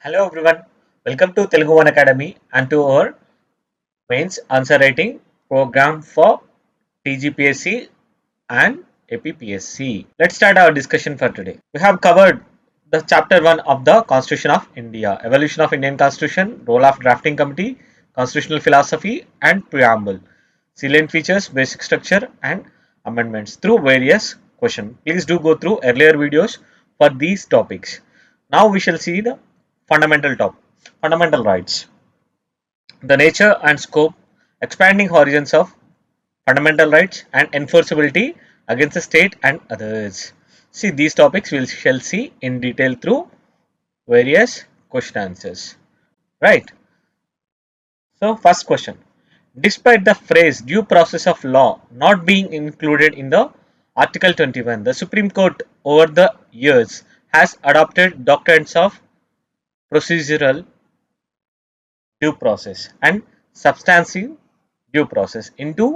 Hello everyone, welcome to Telugu One Academy and to our mains answer writing program for TGPSC and APPSC. Let's start our discussion for today. We have covered the chapter 1 of the Constitution of India, evolution of Indian Constitution, role of drafting committee, constitutional philosophy and preamble, salient features, basic structure and amendments through various questions. Please do go through earlier videos for these topics. Now we shall see the fundamental rights, the nature and scope, expanding horizons of fundamental rights and enforceability against the state and others. See, these topics we shall see in detail through various question answers. Right. So first question. Despite the phrase due process of law not being included in the Article 21, the Supreme Court over the years has adopted doctrines of procedural due process and substantive due process into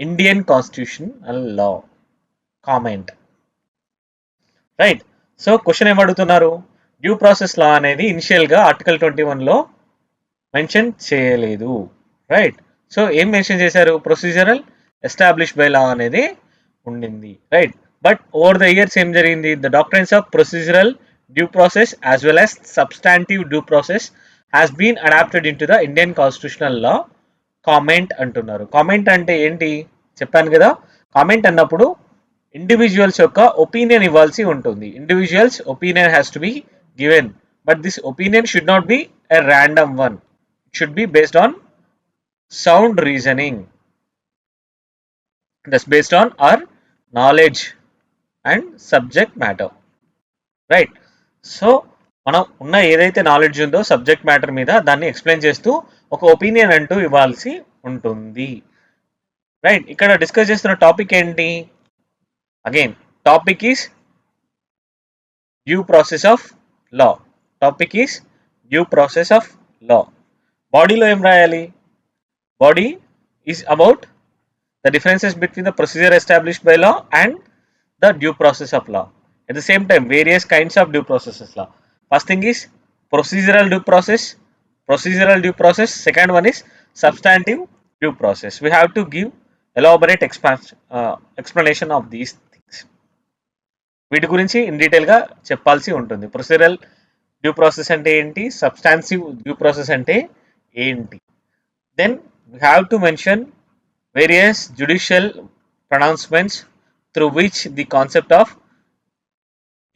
Indian constitutional law. Comment. Right. So question ఏమడుగుతున్నారు, due process law అనేది ఇనిషియల్గా article 21లో mention చేయలేదు. Right. So ఏం mention చేశారు, procedural establish by law అనేది ఉండింది. Right. But over the years ఏం జరిగింది, the doctrines of procedural due process as well as substantive due process has been adopted in to the Indian constitutional law. Comment అంటున్నారు. Comment అంటే ఏంటి చెప్పాను కదా, comment అన్నప్పుడు ఇండివిజువల్స్ యొక్క ఒపీనియన్ ఇవ్వాల్సి ఉంటుంది. Individuals opinion has to be given, but this opinion should not B a random one. It should be based on sound reasoning, that's based on our knowledge and subject matter. Right. So మనం ఉన్న ఏదైతే knowledge ఉందో subject matter మీద దాన్ని explain చేస్తూ ఒక opinion అంటూ ఇవ్వాల్సి ఉంటుంది. రైట్. ఇక్కడ డిస్కస్ చేస్తున్న టాపిక్ ఏంటి, again topic is due process of law. Topic is due process of law. బాడీలో ఏం రాయాలి, body is about the differences between the procedure established by law and the due process of law. At the same time, various kinds of due processes law. First thing is procedural due process. Procedural due process. Second one is substantive due process. We have to give elaborate explanation of these things. వీటి గురించి in డీటెయిల్గా చెప్పాల్సి ఉంటుంది. Procedural due process అంటే ఏంటి, substantive due process అంటే ఏంటి. Then we have to mention various judicial pronouncements through which the concept of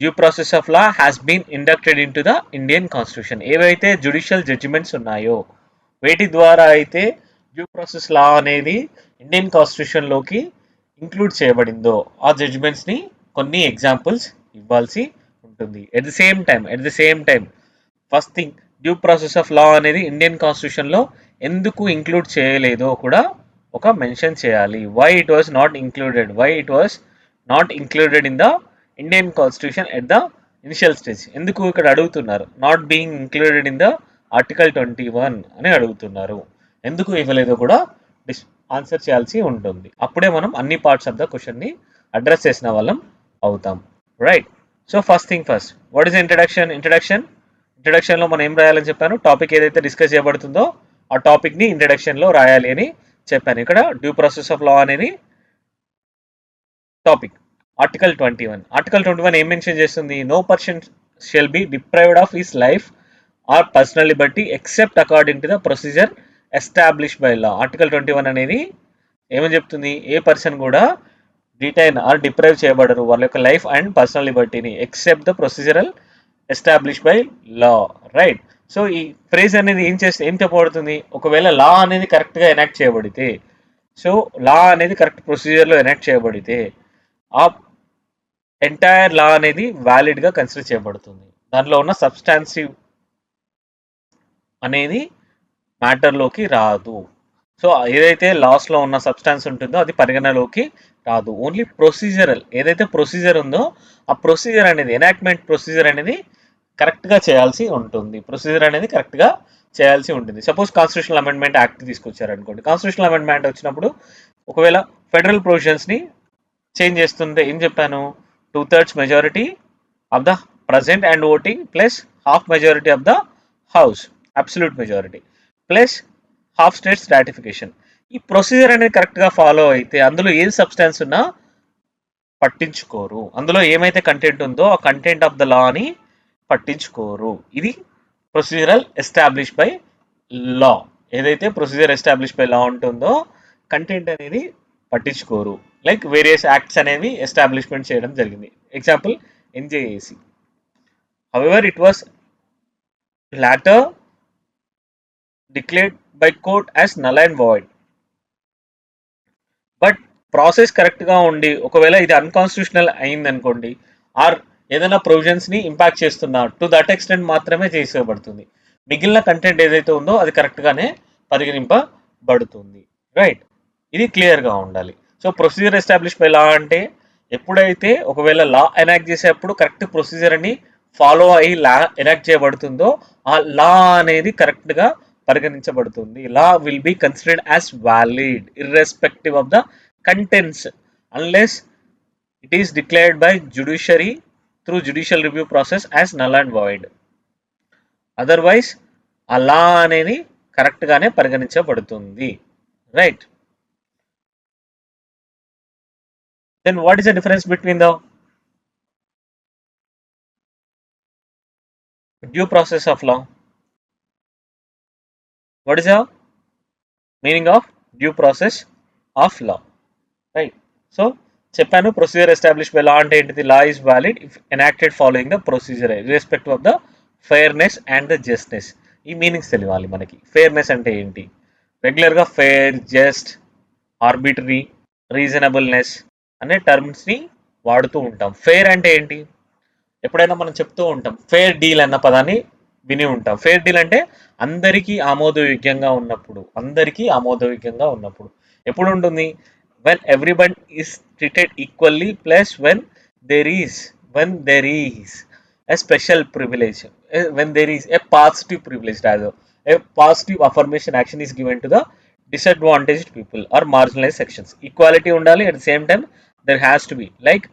due process of law has been inducted into the Indian Constitution. ఏవైతే judicial judgements ఉన్నాయో వేటి ద్వారా అయితే due process law అనేది Indian కాన్స్టిట్యూషన్లోకి include చేయబడిందో ఆ జడ్జిమెంట్స్ని కొన్ని examples ఇవ్వాల్సి ఉంటుంది. At the same time first thing, due process of law అనేది ఇండియన్ కాన్స్టిట్యూషన్లో ఎందుకు ఇంక్లూడ్ చేయలేదో కూడా ఒక మెన్షన్ చేయాలి. Why it was not included in the Indian constitution at the initial stage. ఎందుకు ఇక్కడ అడుగుతున్నారు, not being included in the article 21 అని అడుగుతున్నారు. ఎందుకు ఇవ్వలేదో కూడా ఆన్సర్ చేయాల్సి ఉంటుంది. అప్పుడే మనం అన్ని పార్ట్స్ ఆఫ్ ద క్వశ్చన్ని అడ్రస్ చేసిన వాళ్ళం అవుతాం. Right. So first thing first, what is ఇంట్రడక్షన్లో మనం ఏం రాయాలని చెప్పాను, టాపిక్ ఏదైతే డిస్కస్ చేయబడుతుందో ఆ టాపిక్ని ఇంట్రడక్షన్లో రాయాలి అని చెప్పాను. ఇక్కడ డ్యూ ప్రాసెస్ ఆఫ్ లా అనేది టాపిక్. ఆర్టికల్ 21 ఏం మెన్షన్ చేస్తుంది, no person shall be deprived of his life or personal liberty except according to the procedure establish by law. Article 21 అనేది ఏమని చెప్తుంది, ఏ పర్సన్ కూడా డిటైన్ ఆర్ డిప్రైవ్ చేయబడరు వాళ్ళ యొక్క లైఫ్ అండ్ పర్సనల్ లిబర్టీని except the procedural establish by law. Right. So ఈ ఫ్రేజ్ అనేది ఏం చెప్పబడుతుంది, ఒకవేళ లా అనేది కరెక్ట్గా ఎనాక్ట్ చేయబడితే, సో లా అనేది కరెక్ట్ ప్రొసీజర్లో ఎనాక్ట్ చేయబడితే ఆ ఎంటైర్ లా అనేది వ్యాలిడ్గా కన్సిడర్ చేయబడుతుంది. దాంట్లో ఉన్న సబ్స్టాన్సివ్ అనేది మ్యాటర్లోకి రాదు. సో ఏదైతే లాస్లో ఉన్న సబ్స్టాన్స్ ఉంటుందో అది పరిగణలోకి రాదు. ఓన్లీ ప్రొసీజరల్ ఏదైతే ప్రొసీజర్ ఉందో ఆ ప్రొసీజర్ అనేది ఎనాక్ట్మెంట్ ప్రొసీజర్ అనేది కరెక్ట్గా చేయాల్సి ఉంటుంది. సపోజ్ కాన్స్టిట్యూషనల్ అమెండ్మెంట్ యాక్ట్ తీసుకొచ్చారనుకోండి, కాన్స్టిట్యూషనల్ అమెండ్మెంట్ వచ్చినప్పుడు ఒకవేళ ఫెడరల్ ప్రొవిజన్స్ని చేంజ్ చేస్తుంటే ఏం చెప్పాను, 2/3 majority of the present and voting plus half majority of the house absolute majority plus half states ratification. ఈ ప్రొసీజర్ అనేది కరెక్ట్గా ఫాలో అయితే అందులో ఏం సబ్స్టాన్స్ ఉన్నా పట్టించుకోరు. అందులో ఏమైతే కంటెంట్ ఉందో ఆ కంటెంట్ ఆఫ్ ద లా అని పట్టించుకోరు. ఇది ప్రొసీజరల్ ఎస్టాబ్లిష్ బై లా. ఏదైతే ప్రొసీజర్ ఎస్టాబ్లిష్ బై లా ఉంటుందో కంటెంట్ అనేది పట్టించుకోరు. లైక్ వేరియస్ యాక్ట్స్ అనేవి ఎస్టాబ్లిష్మెంట్ చేయడం జరిగింది. Example NJAC. However it was later declared by court as null and void. But process కరెక్ట్గా ఉండి ఒకవేళ ఇది అన్కాన్స్టిట్యూషనల్ అయింది అనుకోండి, ఆర్ ఏదైనా ప్రొవిజన్స్ని ఇంపాక్ట్ చేస్తున్నా టు దట్ ఎక్స్టెంట్ మాత్రమే చేసేయబడుతుంది. మిగిలిన కంటెంట్ ఏదైతే ఉందో అది కరెక్ట్గానే పరిగణింపబడుతుంది. రైట్, ఇది క్లియర్గా ఉండాలి. సో ప్రొసీజర్ ఎస్టాబ్లిష్ బై లా అంటే ఎప్పుడైతే ఒకవేళ లా ఎనాక్ట్ చేసేటప్పుడు కరెక్ట్ ప్రొసీజర్ అని ఫాలో అయ్యి లా ఎనాక్ట్ చేయబడుతుందో ఆ లా అనేది కరెక్ట్గా పరిగణించబడుతుంది. Law will be considered as valid irrespective of the contents unless it is declared by judiciary through judicial review process as null and void. Otherwise ఆ law అనేది కరెక్ట్గానే పరిగణించబడుతుంది. Right, then what is the difference between the due process of law? What is the meaning of due process of law? Right, so చెప్పాను procedure establish by లా అంటే ఏంటిది? Law is valid if enacted following the procedure irrespective of the fairness and the justice. ఈ meanings తెలియాలి మనకి. Fairness అంటే ఏంటి? రెగ్యులర్గా fair, just, arbitrary, reasonableness అనే టర్మ్స్ని వాడుతూ ఉంటాం. ఫెయిర్ అంటే ఏంటి? ఎప్పుడైనా మనం చెప్తూ ఉంటాం ఫెయిర్ డీల్ అన్న పదాన్ని విని ఉంటాం. ఫెయిర్ డీల్ అంటే అందరికీ ఆమోదయోగ్యంగా ఉన్నప్పుడు, అందరికీ ఆమోదయోగ్యంగా ఉన్నప్పుడు. ఎప్పుడు ఉంటుంది? When everybody is treated equally plus when there is a special privilege, when there is a positive privilege, rather a positive affirmation action is given to the disadvantaged people or marginalized sections. Equality undali, at the same time there has to be, like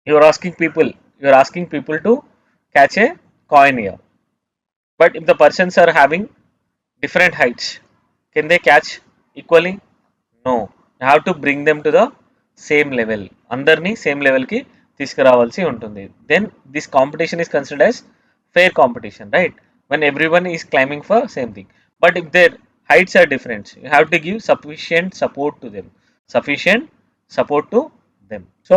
you're asking people to catch a coin here, but if the persons are having different heights, can they catch equally? No, you have to bring them to the same level. అందరినీ same లెవెల్కి తీసుకురావాల్సి ఉంటుంది. Then this competition is considered as fair competition, right? When every one is climbing for same thing. But if there heights are different, you have to give sufficient support to them. Sufficient support to them. So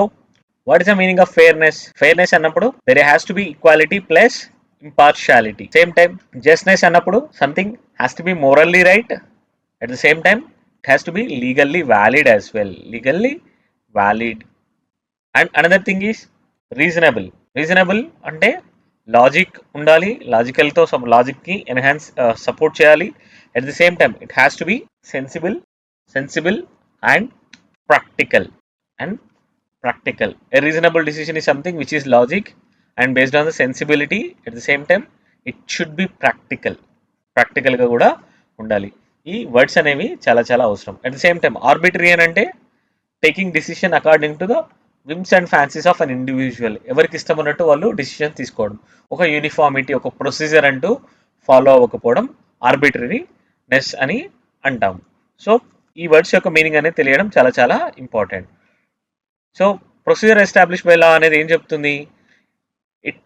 what is the meaning of fairness? Fairness అన్నప్పుడు there has to be equality plus impartiality. Same time, justness అన్నప్పుడు something has to be morally right, at the same time it has to be legally valid as well. Legally valid. And another thing is reasonable. Reasonable అంటే logic ఉండాలి, లాజికల్తో some లాజిక్కి enhance support చేయాలి. At the same time it has to B sensible and practical. And practical. A reasonable decision is something which is logic and based on the sensibility. At the same time it should be practical. ప్రాక్టికల్గా కూడా ఉండాలి. ఈ words అనేవి చాలా చాలా అవసరం. At the same time ఆర్బిటరియన్ అంటే taking decision according to the whims and fancies of an individual. ఎవరికి ఇష్టం ఉన్నట్టు వాళ్ళు డిసిషన్ తీసుకోవడం. ఒక యూనిఫార్మిటీ, ఒక ప్రొసీజర్ అంటూ ఫాలో అవ్వకపోవడం ఆర్బిటరీనెస్ అని అంటాం. సో ఈ వర్డ్స్ యొక్క మీనింగ్ అనేది తెలియడం చాలా చాలా important. So procedure establish by law అనేది ఏం చెప్తుంది? It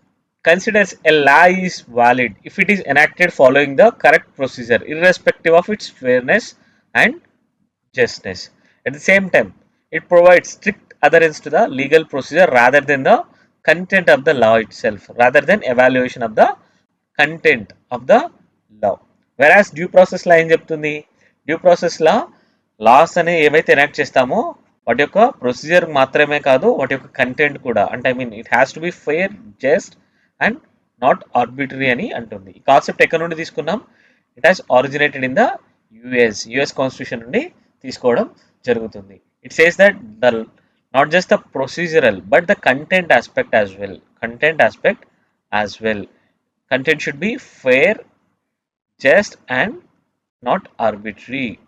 considers a law is valid if it is enacted following the correct procedure irrespective of its fairness and justness. At the same time it provides strict adherence to the legal procedure rather than the content of the law itself, rather than evaluation of the content of the law. Whereas due process law ఏం చెప్తుంది? Due process లా loss అనే ఏవైతే enact చేస్తామో వాటి యొక్క procedure మాత్రమే కాదు, వాటి యొక్క కంటెంట్ కూడా. అంటే I mean it has to B fair, just and not arbitrary అని అంటుంది. ఈ కాన్సెప్ట్ ఎక్కడ నుండి తీసుకున్నాం? It has originated in the US constitution నుండి తీసుకోవడం జరుగుతుంది. It says that the not just the procedural but the content aspect as well. Content should be fair, just and not arbitrary.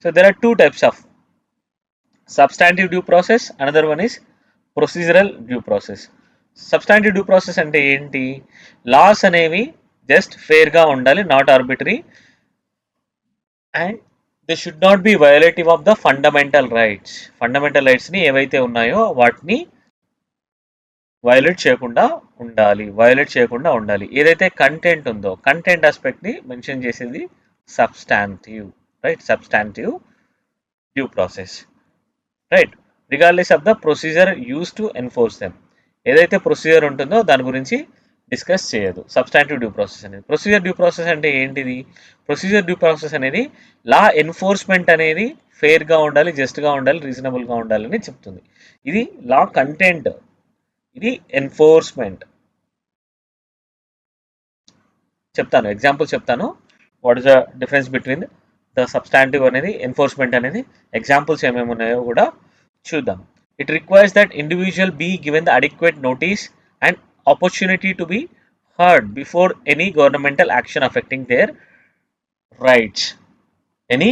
So there are two types of substantive due process, another one is procedural due process. Substantive due process అంటే ఏంటి? Laws అనేవి just ఫెయిర్గా ఉండాలి, not arbitrary, and they should not be violative of the fundamental rights. Fundamental రైట్స్ని ఏవైతే ఉన్నాయో వాటిని violate చేయకుండా ఉండాలి. ఏదైతే కంటెంట్ ఉందో కంటెంట్ ఆస్పెక్ట్ని మెన్షన్ చేసేది substantive, right, substantive due process, right, regardless of the procedure use to enforce them. ఏదైతే ప్రొసీజర్ ఉంటుందో దాని గురించి డిస్కస్ చేయదు సబ్స్టాంటివ్ డ్యూ ప్రాసెస్ అనేది. ప్రొసీజర్ డ్యూ ప్రాసెస్ అంటే ఏంటిది? ప్రొసీజర్ డ్యూ ప్రాసెస్ అనేది లా ఎన్ఫోర్స్మెంట్ అనేది ఫెయిర్గా ఉండాలి, జస్ట్గా ఉండాలి, రీజనబుల్గా ఉండాలి అని చెప్తుంది. ఇది లా కంటెంట్, ఇది ఎన్ఫోర్స్మెంట్. చెప్తాను, ఎగ్జాంపుల్ చెప్తాను. What is the difference between the substantive అనేది, ఎన్ఫోర్స్మెంట్ అనేది, ఎగ్జాంపుల్స్ ఏమేమి ఉన్నాయో కూడా చూద్దాం. It requires that individual be given the adequate notice and opportunity to be heard before any governmental action affecting their rights. Any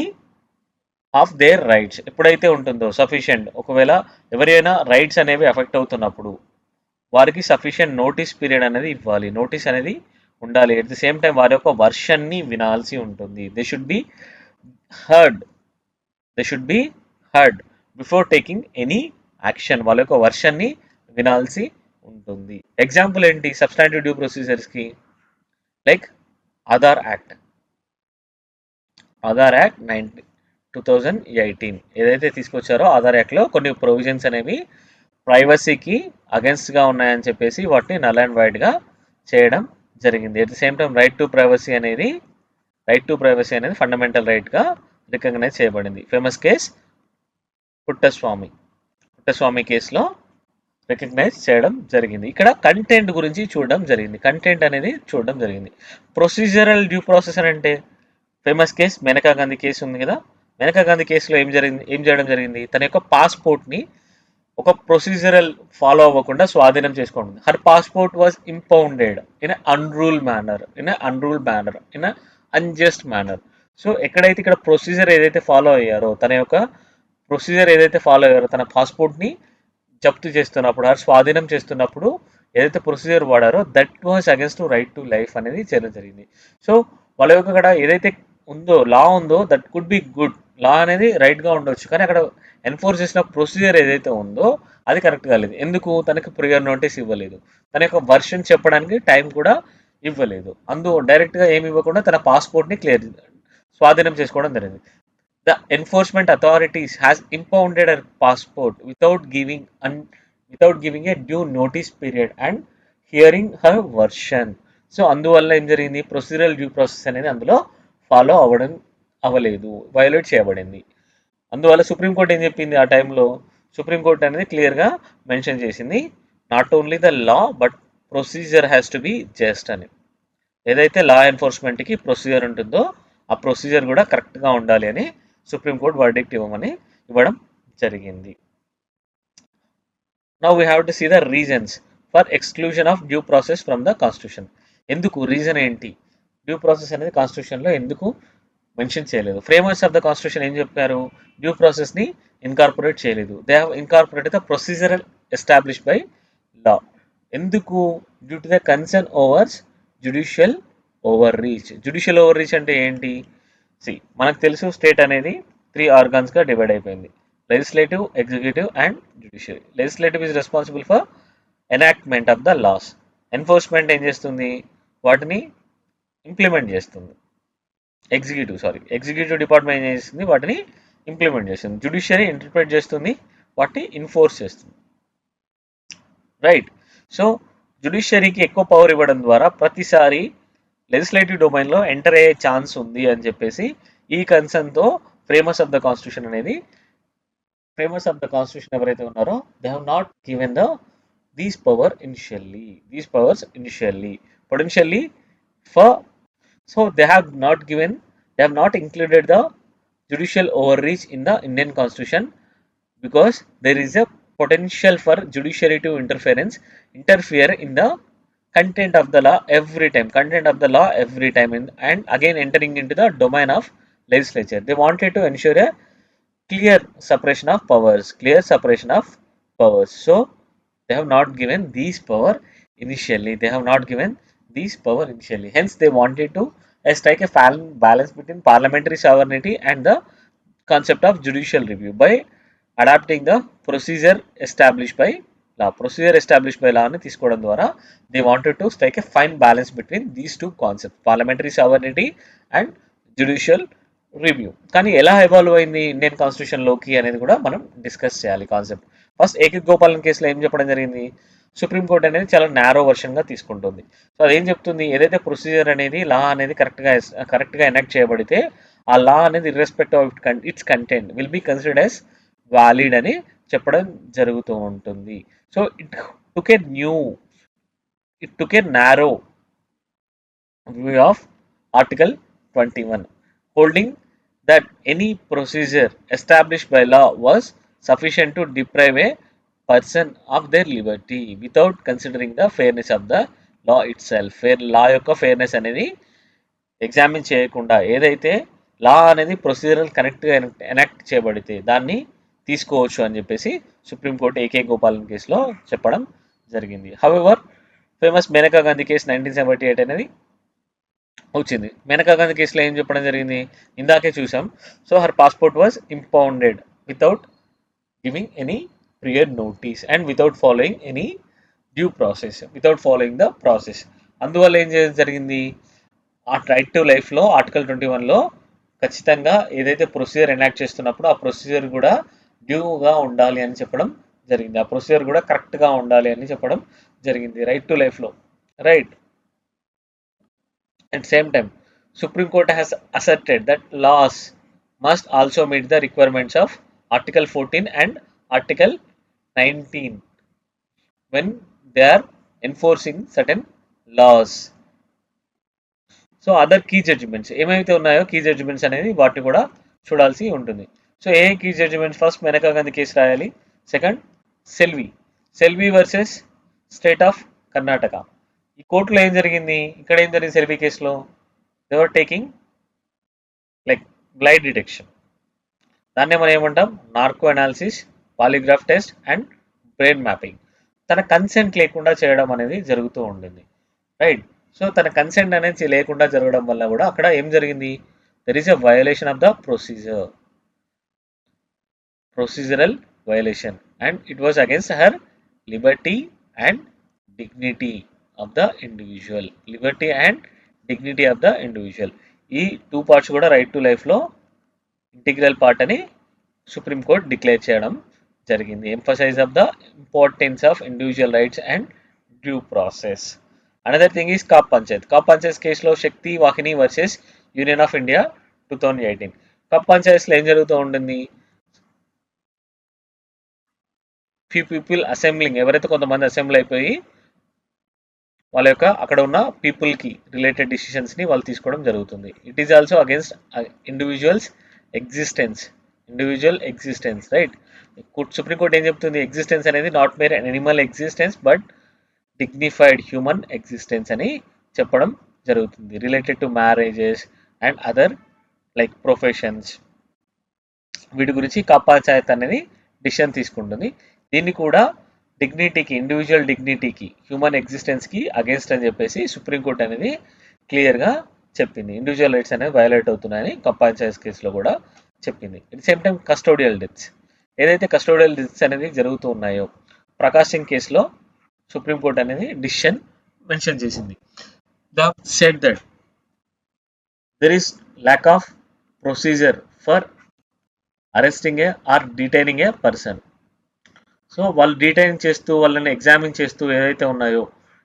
of their rights ఎప్పుడైతే ఉంటుందో sufficient, ఒకవేళ ఎవరైనా రైట్స్ అనేవి అఫెక్ట్ అవుతున్నప్పుడు వారికి సఫిషియంట్ నోటీస్ పీరియడ్ అనేది ఇవ్వాలి, notice అనేది ఉండాలి. ఎట్ ది సేమ్ టైం వారి యొక్క వర్షన్ని వినాల్సి ఉంటుంది. They should be heard, they should be heard before taking any action. వాళ్ళ యొక్క వర్షన్ని వినాల్సి ఉంటుంది. ఎగ్జాంపుల్ ఏంటి సబ్స్టాంటివ్ డ్యూ ప్రొసీజర్స్కి? Like Aadhaar act, Aadhaar act 2018 ఏదైతే తీసుకొచ్చారో ఆధార్ యాక్ట్లో కొన్ని ప్రొవిజన్స్ అనేవి ప్రైవసీకి అగెన్స్ట్గా ఉన్నాయని చెప్పేసి వాటిని నల్ అండ్ వైడ్గా చేయడం జరిగింది. At the same time right to privacy అనేది ఫండమెంటల్ రైట్గా రికగ్నైజ్ చేయబడింది. ఫేమస్ కేస్ పుట్టస్వామి కేసులో రికగ్నైజ్ చేయడం జరిగింది. ఇక్కడ కంటెంట్ గురించి చూడడం జరిగింది, కంటెంట్ అనేది చూడడం జరిగింది. ప్రొసీజరల్ డ్యూ ప్రాసెస్ అని అంటే famous case Maneka Gandhi case ఉంది కదా. మేనకా గాంధీ కేసులో ఏం చేయడం జరిగింది? తన యొక్క పాస్పోర్ట్ని ఒక ప్రొసీజరల్ ఫాలో అవ్వకుండా స్వాధీనం చేసుకోండి. Her passport was impounded in unruled manner, in unjust manner. So ఎక్కడైతే ఇక్కడ ప్రొసీజర్ ఏదైతే ఫాలో అయ్యారో తన పాస్పోర్ట్ని జప్తు చేస్తున్నప్పుడు స్వాధీనం చేస్తున్నప్పుడు ఏదైతే ప్రొసీజర్ వాడారో that was against to right to life అనేది చేయడం జరిగింది. సో వాళ్ళ యొక్క అక్కడ ఏదైతే లా ఉందో దట్ కుడ్ బి గుడ్, లా అనేది రైట్గా ఉండొచ్చు, కానీ అక్కడ ఎన్ఫోర్స్ చేసిన ప్రొసీజర్ ఏదైతే ఉందో అది కరెక్ట్గా లేదు. ఎందుకు? తనకి ప్రియర్ నోటీస్ ఇవ్వలేదు, తన యొక్క వర్షన్ చెప్పడానికి టైం కూడా ఇవ్వలేదు. డైరెక్ట్గా ఏమి ఇవ్వకుండా తన పాస్పోర్ట్ని స్వాధీనం చేసుకోవడం జరిగింది. The enforcement authorities has impounded her passport without giving a due notice period and hearing her version. So అందువల్ల ఏం జరిగింది? ప్రొసీజరల్ డ్యూ ప్రాసెస్ అనేది అందులో ఫాలో అవ్వలేదు, వయోలేట్ చేయబడింది. అందువల్ల సుప్రీంకోర్టు ఏం చెప్పింది ఆ టైంలో? సుప్రీంకోర్టు అనేది క్లియర్గా మెన్షన్ చేసింది, not only the law but procedure has to be just అని. ఏదైతే లా ఎన్ఫోర్స్మెంట్కి ప్రొసీజర్ ఉంటుందో ఆ ప్రొసీజర్ కూడా కరెక్ట్గా ఉండాలి అని సుప్రీంకోర్టు వర్డిక్ట్ ఇవ్వడం జరిగింది. Now we have to see the reasons for exclusion of due process from the constitution. ఎందుకు? రీజన్ ఏంటి? డ్యూ ప్రాసెస్ అనేది కాన్స్టిట్యూషన్లో ఎందుకు మెన్షన్ చేయలేదు? ఫ్రేమర్స్ ఆఫ్ ద కాన్స్టిట్యూషన్ ఏం చెప్పారు? డ్యూ ప్రాసెస్ని ఇన్కార్పొరేట్ చేయలేదు. They have incorporated the procedural established by law. ఎందుకు? Due to the concern overs judicial overreach అంటే ఏంటి? మనకు తెలుసు స్టేట్ అనేది 3 ఆర్గాన్స్గా డివైడ్ అయిపోయింది, legislative, executive and judiciary. Legislative is responsible for enactment of the laws. Enforcement ఏం చేస్తుంది? వాటిని ఇంప్లిమెంట్ చేస్తుంది. ఎగ్జిక్యూటివ్ డిపార్ట్మెంట్ ఏం చేస్తుంది? వాటిని ఇంప్లిమెంట్ చేస్తుంది. జ్యుడిషియరీ ఇంటర్ప్రిట్ చేస్తుంది, వాటిని ఇన్ఫోర్స్ చేస్తుంది, రైట్. సో జ్యుడిషియరీకి ఎక్కువ పవర్ ఇవ్వడం ద్వారా ప్రతిసారి లెజిస్లేటివ్ డొమైన్లో ఎంటర్ అయ్యే ఛాన్స్ ఉంది అని చెప్పేసి ఈ కన్సర్న్తో ఫ్రేమర్స్ ఆఫ్ ద కాన్స్టిట్యూషన్ ఎవరైతే ఉన్నారో they have not given these powers initially potentially for. So they have not included the judicial overreach in the Indian constitution because there is a potential for judiciary to interfere in the content of the law every time, and again entering into the domain of legislature. They wanted to ensure a clear separation of powers. So they have not given these power initially. They have not given this power initially. Hence, they wanted to strike a balance between parliamentary sovereignty and the concept of judicial review by adapting the procedure established by law. Procedure established by law ని తీసుకోవడం ద్వారా they wanted to strike a fine balance between these two concepts, parliamentary sovereignty and judicial review. కానీ ఎలా evolve అయింది Indian constitution లోకి అనేది కూడా మనం డిస్కస్ చేయాలి కాన్సెప్ట్. ఫస్ట్ ఏకే గోపాలన్ కేసులో ఏం చెప్పడం జరిగింది, సుప్రీంకోర్టు అనేది చాలా నారో వర్షన్గా తీసుకుంటుంది. సో అదేం చెప్తుంది, ఏదైతే ప్రొసీజర్ అనేది లా అనేది కరెక్ట్గా ఎనాక్ట్ చేయబడితే ఆ లా అనేది irrespective of its content will be considered as valid అని చెప్పడం జరుగుతూ ఉంటుంది. So it took a narrow view of article 21, holding that any procedure established by law was sufficient to deprive a person of their liberty without considering the fairness of the law itself. లా యొక్క fairness అనేది examine చేయకుండా ఏదైతే లా అనేది procedural కరెక్ట్గా enact చేయబడితే దాన్ని తీసుకోవచ్చు అని చెప్పేసి సుప్రీంకోర్టు ఏకే గోపాలన్ కేసులో చెప్పడం జరిగింది. However famous Maneka Gandhi case 1978 అనేది వచ్చింది. మేనకా గాంధీ కేసులో ఏం చెప్పడం జరిగింది, ఇందాకే చూసాం. So her passport was impounded without giving any prior notice and without following any due process, without following the process. అందువల్ల ఏం చేయడం జరిగింది, ఆ రైట్ టు లైఫ్లో ఆర్టికల్ 21లో ఖచ్చితంగా ఏదైతే ప్రొసీజర్ ఎనాక్ట్ చేస్తున్నప్పుడు ఆ ప్రొసీజర్ కూడా డ్యూగా ఉండాలి అని చెప్పడం జరిగింది, ఆ ప్రొసీజర్ కూడా కరెక్ట్గా ఉండాలి అని చెప్పడం జరిగింది రైట్ టు లైఫ్లో. Right. At the same time, Supreme Court has asserted that laws must also meet the requirements of Article 14 and Article 19 when they are enforcing certain laws. So other key judgments ఏమైతే ఉన్నాయో key judgments అనేది వాటిని కూడా చూడాల్సి ఉంటుంది. సో ఏ key judgments, first Maneka Gandhi case రాయాలి. Second Selvi versus state of Karnataka. ఈ కోర్టులో ఏం జరిగింది, ఇక్కడ ఏం జరిగింది సెల్వి కేసులో, they were taking like blind detection, దాన్నే మనం ఏమంటాం narco analysis, polygraph test and brain mapping. తన కన్సెంట్ లేకుండా చేయడం అనేది జరుగుతూ ఉండింది. రైట్. సో తన కన్సెంట్ అనేది లేకుండా జరగడం వల్ల కూడా అక్కడ ఏం జరిగింది, there is a violation of the procedural violation and it was against her liberty and dignity of the individual. Liberty and dignity of the individual, ఈ టూ పార్ట్స్ కూడా రైట్ టు లైఫ్లో ఇంటిగ్రల్ పార్ట్ అని supreme court declare చేయడం జరిగింది. Emphasise of the importance of individual rights and due process. Another thing is Khap panchayat కేసులో Shakti Vahini versus union of India 2018. Khap పంచాయత్స్లో ఏం జరుగుతూ ఉంటుంది, ఫ్యూ పీపుల్ అసెంబ్లింగ్, ఎవరైతే కొంతమంది అసెంబ్లీ అయిపోయి వాళ్ళ యొక్క అక్కడ ఉన్న పీపుల్కి రిలేటెడ్ డిసిషన్స్ని వాళ్ళు తీసుకోవడం జరుగుతుంది. It is also against individual existence. Right. Supreme court ఏం చెప్తుంది, ఎగ్జిస్టెన్స్ అనేది not mere animal existence but dignified human existence అని చెప్పడం జరుగుతుంది. Related to marriages and other like professions, వీటి గురించి కాప్ పంచాయత్ అనేది డిసిషన్ తీసుకుంటుంది. దీన్ని కూడా డిగ్నిటీకి, ఇండివిజువల్ డిగ్నిటీకి, హ్యూమన్ ఎగ్జిస్టెన్స్కి అగేన్స్ట్ అని చెప్పేసి సుప్రీంకోర్టు అనేది క్లియర్గా చెప్పింది. ఇండివిజువల్ రైట్స్ అనేవి వైలేట్ అవుతున్నాయని కాప్ పంచాయత్ కేసులో కూడా చెప్పింది. At the same time custodial deaths, ఏదైతే కస్టోడియల్ డెత్స్ అనేది జరుగుతూ ఉన్నాయో ప్రకాష్ సింగ్ కేసులో సుప్రీంకోర్టు అనేది డిసిషన్ మెన్షన్ చేసింది. The said that there is lack of procedure for arresting a or detaining a person. So వాళ్ళు డిటైన్ చేస్తూ వాళ్ళని ఎగ్జామిన్ చేస్తూ ఏదైతే ఉన్నాయో,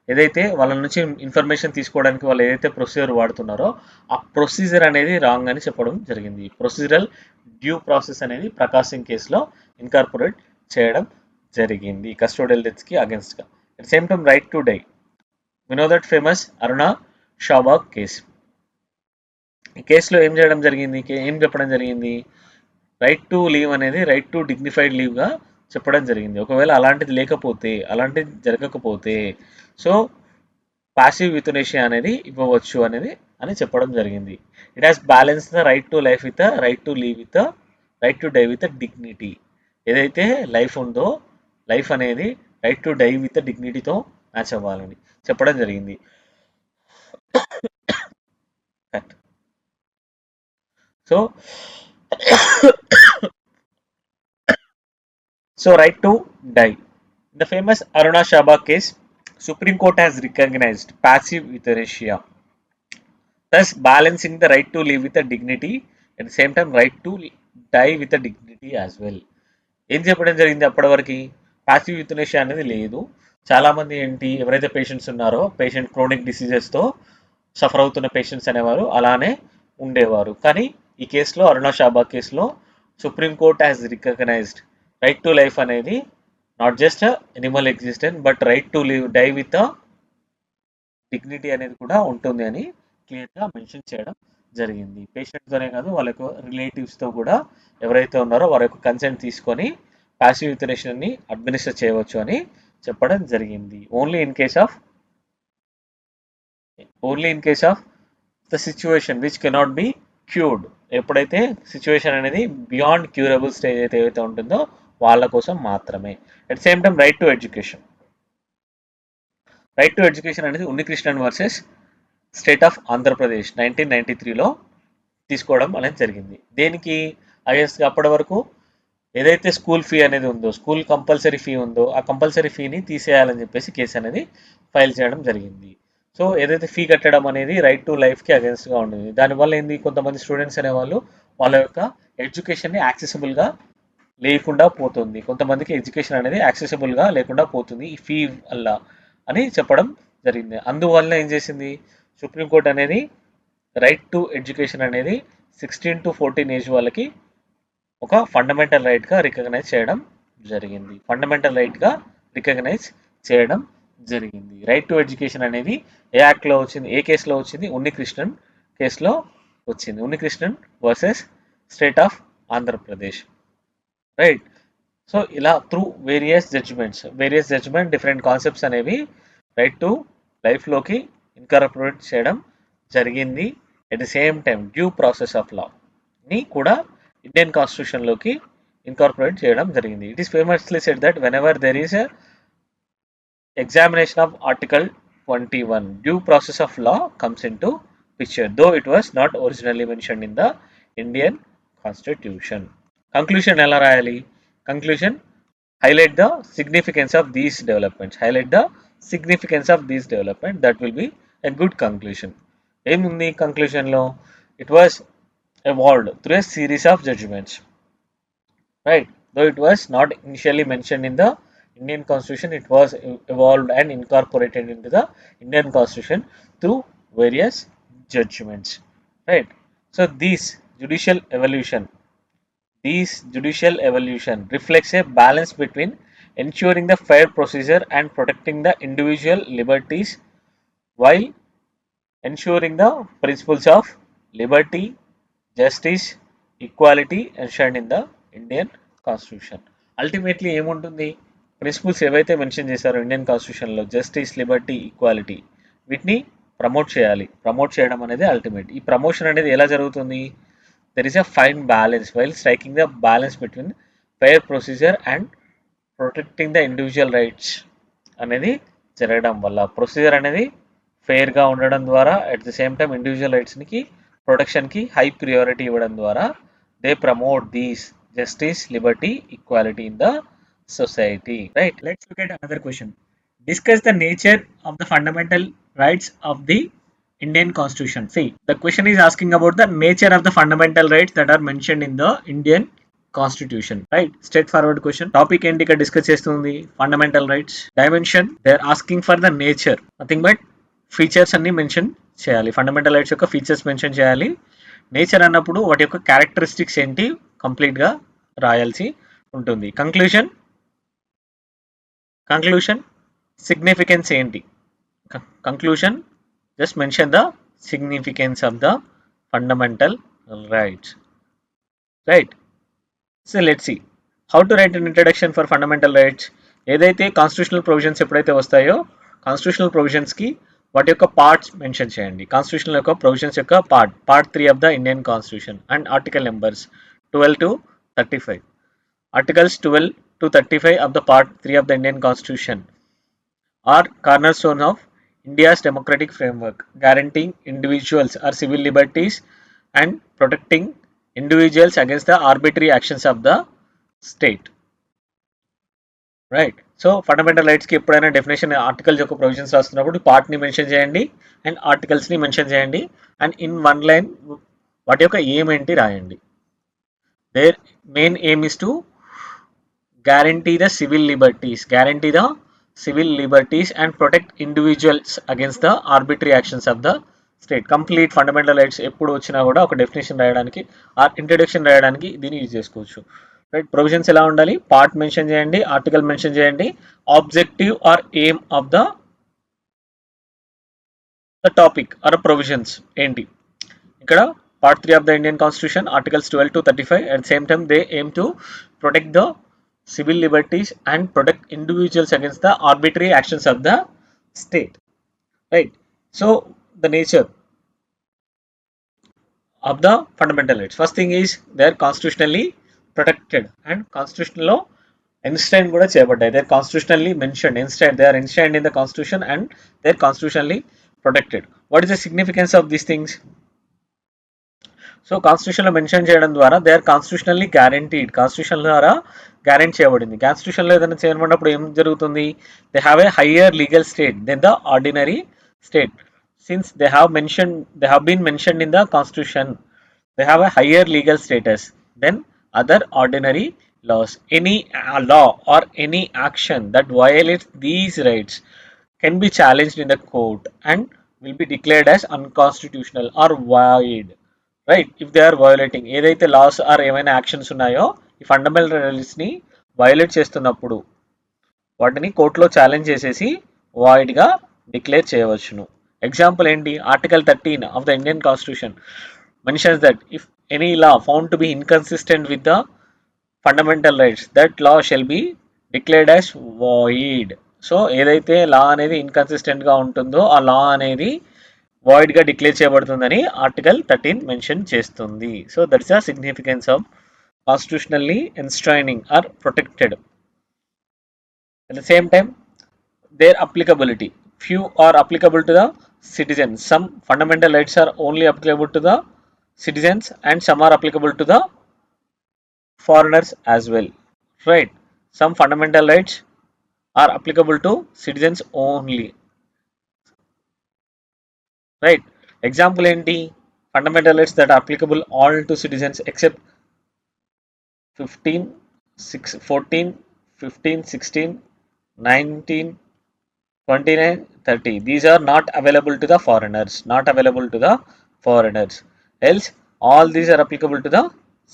ఏదైతే వాళ్ళ నుంచి ఇన్ఫర్మేషన్ తీసుకోవడానికి వాళ్ళు ఏదైతే ప్రొసీజర్ వాడుతున్నారో ఆ ప్రొసీజర్ అనేది రాంగ్ అని చెప్పడం జరిగింది. ప్రొసీజరల్ డ్యూ ప్రాసెస్ అనేది ప్రకాష్ సింగ్ కేసులో ఇన్కార్పొరేట్ చేయడం జరిగింది కస్టోడియల్ డెత్స్కి అగేన్స్ట్గా. At same time right to die, we know that famous Aruna Shanbaug case. ఈ కేసులో ఏం చేయడం జరిగింది, ఏం చెప్పడం జరిగింది, రైట్ టు లీవ్ అనేది రైట్ టు డిగ్నిఫైడ్ లీవ్గా చెప్పడం జరిగింది. ఒకవేళ అలాంటిది లేకపోతే, అలాంటిది జరగకపోతే సో పాసివ్ యూథనేషియా అనేది ఇవ్వవచ్చు అనేది అని చెప్పడం జరిగింది. It has balance the right to life with right to live with right to die with dignity. ఏదైతే లైఫ్ ఉందో లైఫ్ అనేది రైట్ టు డై విత్ డిగ్నిటీతో మ్యాచ్ అవ్వాలని చెప్పడం జరిగింది. Correct. So, right to die. The famous Aruna Shaba case, Supreme Court has recognized passive euthanasia, thus balancing the right to live with a dignity at the same time right to die with a dignity as well. ఏం చెప్పడం జరిగింది అప్పటి వరకు passive యూథనేషియా అనేది లేదు. చాలామంది ఏంటి ఎవరైతే పేషెంట్స్ ఉన్నారో పేషెంట్ క్రోనిక్ డిసీజెస్తో సఫర్ అవుతున్న పేషెంట్స్ అనేవారు అలానే ఉండేవారు. కానీ ఈ కేసులో అరుణ షాబా కేసులో supreme court has recognised right to life అనేది not just animal existence but right to live die with dignity అనేది కూడా ఉంటుంది అని క్లియర్గా మెన్షన్ చేయడం జరిగింది. పేషెంట్తోనే కాదు వాళ్ళ యొక్క రిలేటివ్స్తో కూడా ఎవరైతే ఉన్నారో వారి యొక్క కన్సెంట్ తీసుకొని పాసివ్ యూథనేషియాని అడ్మినిస్టర్ చేయవచ్చు అని చెప్పడం జరిగింది. Only in case of the situation which cannot be cured. ఎప్పుడైతే సిచ్యువేషన్ అనేది బియాండ్ క్యూరబుల్ స్టేజ్ అయితే ఏదైతే ఉంటుందో వాళ్ళ కోసం మాత్రమే. At same time right to education అనేది Unnikrishnan versus state of Andhra Pradesh 1993లో తీసుకోవడం అనేది జరిగింది. దేనికి అప్పటి వరకు ఏదైతే స్కూల్ ఫీ అనేది ఉందో స్కూల్ కంపల్సరీ ఫీ ఉందో ఆ కంపల్సరీ ఫీని తీసేయాలని చెప్పేసి కేసు అనేది ఫైల్ చేయడం జరిగింది. సో ఏదైతే ఫీ కట్టడం అనేది రైట్ టు లైఫ్కి అగేన్స్ట్గా ఉంటుంది. దానివల్ల ఏంది కొంతమంది స్టూడెంట్స్ అనేవాళ్ళు వాళ్ళ యొక్క ఎడ్యుకేషన్ని యాక్సెసిబుల్గా లేకుండా పోతుంది. కొంతమందికి ఎడ్యుకేషన్ అనేది యాక్సెసిబుల్గా లేకుండా పోతుంది ఈ ఫీ వల్ల అని చెప్పడం జరిగింది. అందువల్ల ఏం చేసింది సుప్రీంకోర్టు అనేది రైట్ టు ఎడ్యుకేషన్ అనేది 16 to 14 ఏజ్ వాళ్ళకి ఒక ఫండమెంటల్ రైట్గా రికగ్నైజ్ చేయడం జరిగింది. రైట్ టు ఎడ్యుకేషన్ అనేది ఏ యాక్ట్లో వచ్చింది, ఏ కేసులో వచ్చింది? ఉన్నికృష్ణన్ కేసులో వచ్చింది. Unnikrishnan versus state of Andhra Pradesh. Right. So ఇలా through various judgment different concepts అనేవి రైట్ టు లైఫ్లోకి ఇన్కార్పొరేట్ చేయడం జరిగింది. At the same time due process of లాని కూడా ఇండియన్ కాన్స్టిట్యూషన్లోకి ఇన్కార్పొరేట్ చేయడం జరిగింది. It is famously said that whenever there is a examination of Article 21, due process of law comes into picture, though it was not originally mentioned in the Indian Constitution. Conclusion ఎలా రాయాలి? Conclusion highlight the significance of these developments. That will be a good conclusion. ఏముంది conclusionలో? It was evolved through a series of judgments. Right? Though it was not initially mentioned in the Indian Constitution, it was evolved and incorporated into the Indian Constitution through various judgments. Right. So this judicial evolution reflects a balance between ensuring the fair procedure and protecting the individual liberties while ensuring the principles of liberty, justice, equality enshrined in the Indian Constitution. Ultimately ఏముంటుంది? Principles ఏవైతే mention చేశారో Indian కాన్స్టిట్యూషన్లో justice, liberty, equality వీటిని promote చేయడం అనేది ultimate. ఈ promotion అనేది ఎలా జరుగుతుంది? There is a fine balance while striking the balance between fair procedure and protecting the individual rights అనేది జరగడం వల్ల ప్రొసీజర్ అనేది ఫెయిర్గా ఉండడం ద్వారా at the same time individual రైట్స్కి ప్రొటెక్షన్కి హై ప్రియారిటీ ఇవ్వడం ద్వారా they promote these justice, liberty, equality in the society. Right. Let's look at another question. Discuss the nature of the fundamental rights of the Indian Constitution. See, the question is asking about the nature of the fundamental rights that are mentioned in the Indian Constitution. Right. Straightforward question. Topic ఏంటి ఇక్కడ discuss చేస్తుంది? Fundamental rights. Dimension they are asking for the nature. Nothing but features అన్ని mention చేయాలి. Fundamental rights యొక్క features mention చేయాలి. Nature అన్నప్పుడు వాటి యొక్క క్యారెక్టరిస్టిక్స్ ఏంటి కంప్లీట్గా రాయాల్సి ఉంటుంది. కంక్లూషన్ సిగ్నిఫికెన్స్ ఏంటి? Conclusion just mention the significance of the fundamental rights. Right. So let's see how to write an introduction for fundamental rights. ఏదైతే కాన్స్టిట్యూషనల్ ప్రొవిజన్స్ ఎప్పుడైతే వస్తాయో కాన్స్టిట్యూషనల్ ప్రొవిజన్స్కి వాటి యొక్క పార్ట్స్ మెన్షన్ చేయండి. కాన్స్టిట్యూషన్ యొక్క ప్రొవిజన్స్ యొక్క part 3 of the Indian constitution and article numbers 12 to 35. Articles 12 to 35 of the part 3 of the Indian Constitution are cornerstone of India's democratic framework, guaranteeing individuals or civil liberties and protecting individuals against the arbitrary actions of the state. Right. So fundamental రైట్స్కి ఎప్పుడైనా definition articles యొక్క provisions రాస్తున్నప్పుడు పార్ట్ని mention చేయండి and ఆర్టికల్స్ని mention చేయండి and in one line వాటి యొక్క ఎయిమ్ ఏంటి రాయండి. Their main aim is to guarantee the civil liberties and protect individuals against the arbitrary actions of the state. Complete fundamental rights ఎప్పుడు వచ్చినా కూడా ఒక డెఫినేషన్ రాయడానికి ఇంట్రడక్షన్ రాయడానికి దీన్ని యూజ్ చేసుకోవచ్చు. రైట్. ప్రొవిజన్స్ ఎలా ఉండాలి, పార్ట్ మెన్షన్ చేయండి, ఆర్టికల్ మెన్షన్ చేయండి, objective or aim of the topic or provisions ఏంటి. ఇక్కడ part 3 of the Indian constitution articles 12 to 35 at the same time they aim to protect the civil liberties and protect individuals against the arbitrary actions of the state. Right. So the nature of the fundamental rights, first thing is they are constitutionally protected and constitutional law enshrined kuda cheyabaddayi. They are constitutionally mentioned, instead they are enshrined in the constitution and they are constitutionally protected. What is the significance of these things? So కాన్స్టిట్యూషన్లో mention చేయడం ద్వారా they are constitutionally guaranteed, constitution ద్వారా guarantee చేయబడింది. కాన్స్టిట్యూషన్లో ఏదైనా చేయమన్నప్పుడు ఏం జరుగుతుంది, they have a higher legal state than the ordinary state. Since they have been mentioned in the constitution, they have a higher legal status than other ordinary laws. Any law or any action that violates these rights can be challenged in the court and will be declared as unconstitutional or void. Right. If they are violating, ఏదైతే laws are ఏమైనా actions ఉన్నాయో ఈ fundamental రైట్స్ని violate చేస్తున్నప్పుడు వాటిని కోర్టులో challenge చేసేసి వాయిడ్గా declare చేయవచ్చును. Example ఏంటి, article 13 of the Indian constitution mentions that if any law found to be inconsistent with the fundamental rights that law shall be declared as void. So ఏదైతే లా అనేది ఇన్కన్సిస్టెంట్గా ఉంటుందో ఆ లా అనేది వాయిడ్ గా declare చేయబడుతుందని article 13 mention చేస్తుంది. So that's the significance of constitutionally enshrining or protected. At the same time their applicability, few are applicable to the citizens, some fundamental rights are only applicable to the citizens and some are applicable to the foreigners as well. Right. Some fundamental rights are applicable to citizens only. Right. Example ఏంటి, fundamental rights that are applicable all to citizens except 15, 14, 15, 16, 19, 29, 30. These are not available to the foreigners. Else all these are applicable to the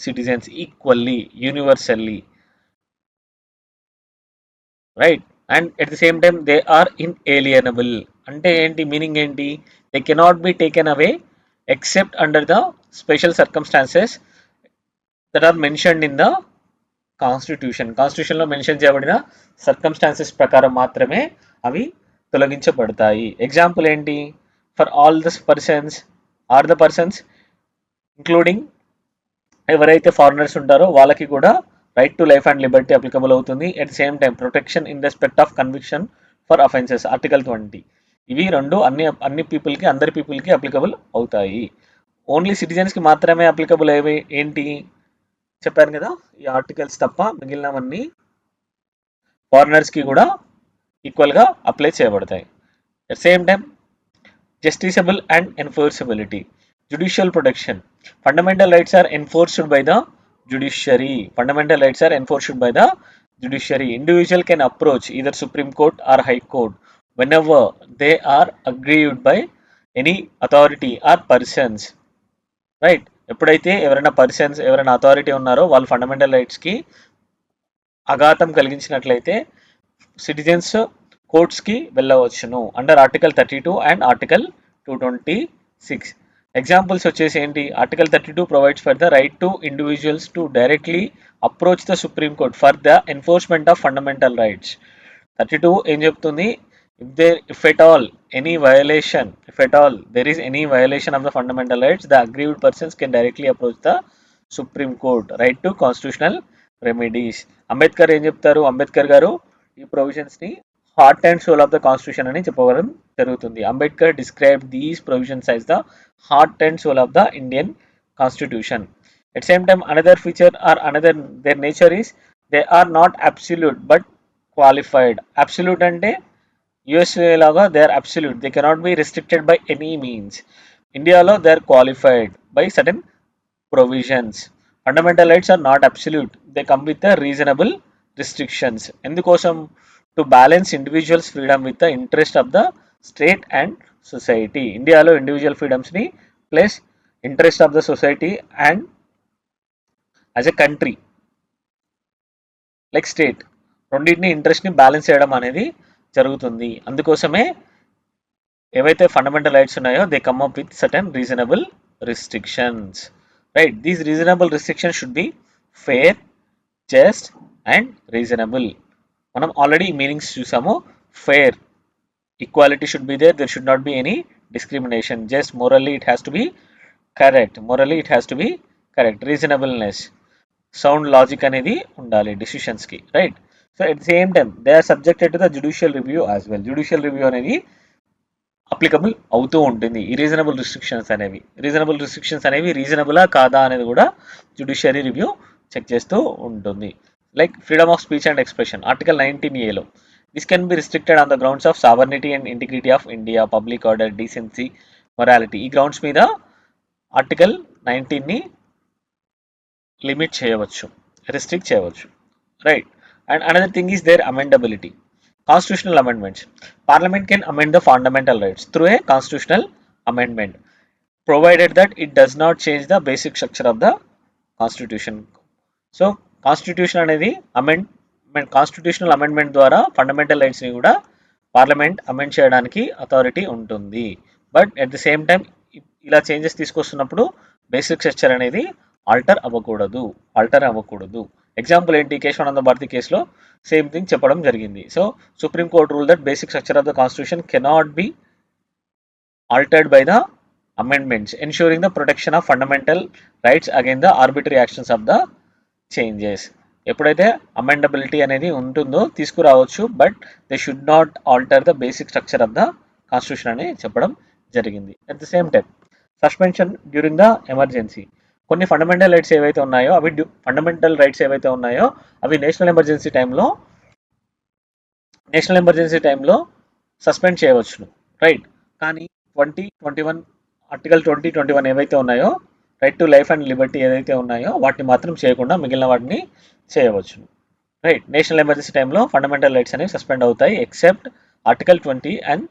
citizens equally, universally. Right. And at the same time they are inalienable. అంటే ఏంటి, meaning ఏంటి, they cannot be taken away except under the special circumstances that are mentioned in the constitution. కాన్స్టిట్యూషన్లో mention చేయబడిన circumstances ప్రకారం మాత్రమే అవి తొలగించబడతాయి. Example ఏంటి, for all the persons or the persons including ఎవరైతే ఫారినర్స్ ఉంటారో వాళ్ళకి కూడా right to life and liberty applicable అవుతుంది. At the same time protection in respect of conviction for offences article 20. ఇవి రెండు అన్ని పీపుల్కి, అందరి పీపుల్కి అప్లికబుల్ అవుతాయి. ఓన్లీ సిటిజన్స్కి మాత్రమే అప్లికబుల్ అయ్యేవి ఏంటి చెప్పాను కదా, ఈ ఆర్టికల్స్ తప్ప మిగిలినవన్నీ ఫారినర్స్కి కూడా ఈక్వల్గా అప్లై చేయబడతాయి. At same time justiciable and enforceability, judicial protection. Fundamental rights are enforced by the judiciary. Fundamental rights are enforced by the judiciary. Individual can approach either Supreme Court or High Court whenever they are aggrieved by any authority or persons. Right. ఎప్పుడైతే ఎవరైనా persons, ఎవరైనా authority ఉన్నారో వాళ్ళు fundamental రైట్స్కి అఘాతం కలిగించినట్లయితే citizens కోర్ట్స్కి వెళ్ళవచ్చును under article 32 and article 226. Examples వచ్చేసి ఏంటి, article 32 provides for the right to individuals to directly approach the supreme court for the enforcement of fundamental rights. 32 ఏం చెప్తుంది, if at all there is any violation of the fundamental rights, the aggrieved persons can directly approach the Supreme Court. Right to constitutional remedies. Ambedkar ఏం చెప్తారు, అంబేద్కర్ గారు ఈ ప్రొవిజన్స్ని heart and soul of the constitution అని చెప్పడం జరుగుతుంది. Ambedkar describe these provisions as the heart and soul of the Indian constitution. At same time, another feature or another their nature is they are not absolute but qualified. Absolute అంటే USA లాగా they are absolute. They cannot be restricted by any means. ఇండియాలో they are qualified by certain provisions. Fundamental rights are not absolute. They come with a reasonable restrictions. ఎందుకోసం to balance individuals freedom with the interest of the state and society. ఇండియాలో individual ఫ్రీడమ్స్ని plus interest of the society and as a country like state రెండింటిని ఇంట్రెస్ట్ని balance చేయడం అనేది జరుగుతుంది. అందుకోసమే ఏవైతే fundamental rights ఉన్నాయో they come up with certain reasonable restrictions. Right, these reasonable restrictions should be fair, just and reasonable. మనం already meanings చూసాము. Fair, equality should be there should not be any discrimination. Just morally it has to be correct. Reasonableness, sound logic అనేది ఉండాలి decisions కి, right. So at the same time they are subjected to the judicial review as well. Judicial review అనేది applicable అవుతూ ఉంటుంది. ఈ reasonable restrictions అనేవి రీజనబులా కాదా అనేది కూడా జ్యుడిషియరీ రివ్యూ చెక్ చేస్తూ ఉంటుంది. Like freedom of speech and expression, article 19A. This can be restricted on the grounds of sovereignty and integrity of India, public order, decency, morality. ఈ గ్రౌండ్స్ మీద article 19ని limit చేయవచ్చు, restrict చేయవచ్చు, right. And another thing is there amendability. Constitutional amendments. Parliament can amend the fundamental rights through a constitutional amendment, provided that it does not change the basic structure of the constitution. So, constitution అనేది constitutional amendment ద్వారా fundamental రైట్స్ని కూడా parliament amend చేయడానికి authority ఉంటుంది. But at the same time ఇలా changes తీసుకొస్తున్నప్పుడు basic structure అనేది alter అవ్వకూడదు. Example ఏంటి, కేశవానంద భారతి కేసులో సేమ్ థింగ్ చెప్పడం జరిగింది. So supreme court rule that basic structure of the constitution cannot be altered by the amendments, ensuring the protection of fundamental rights again the arbitrary actions of the changes. ఎప్పుడైతే అమెండబిలిటీ అనేది ఉంటుందో తీసుకురావచ్చు, but they should not alter the basic structure of the constitution అని చెప్పడం జరిగింది. At the same time suspension during the emergency. కొన్ని fundamental rights ఏవైతే ఉన్నాయో అవి నేషనల్ ఎమర్జెన్సీ టైంలో సస్పెండ్ చేయవచ్చును, రైట్. కానీ 2021 ఆర్టికల్ 2021 ఏవైతే ఉన్నాయో, right to life and liberty ఏదైతే ఉన్నాయో వాటిని మాత్రం చేయకుండా మిగిలిన వాటిని చేయవచ్చును, రైట్. నేషనల్ ఎమర్జెన్సీ టైంలో ఫండమెంటల్ రైట్స్ అనేవి సస్పెండ్ అవుతాయి except article 20 and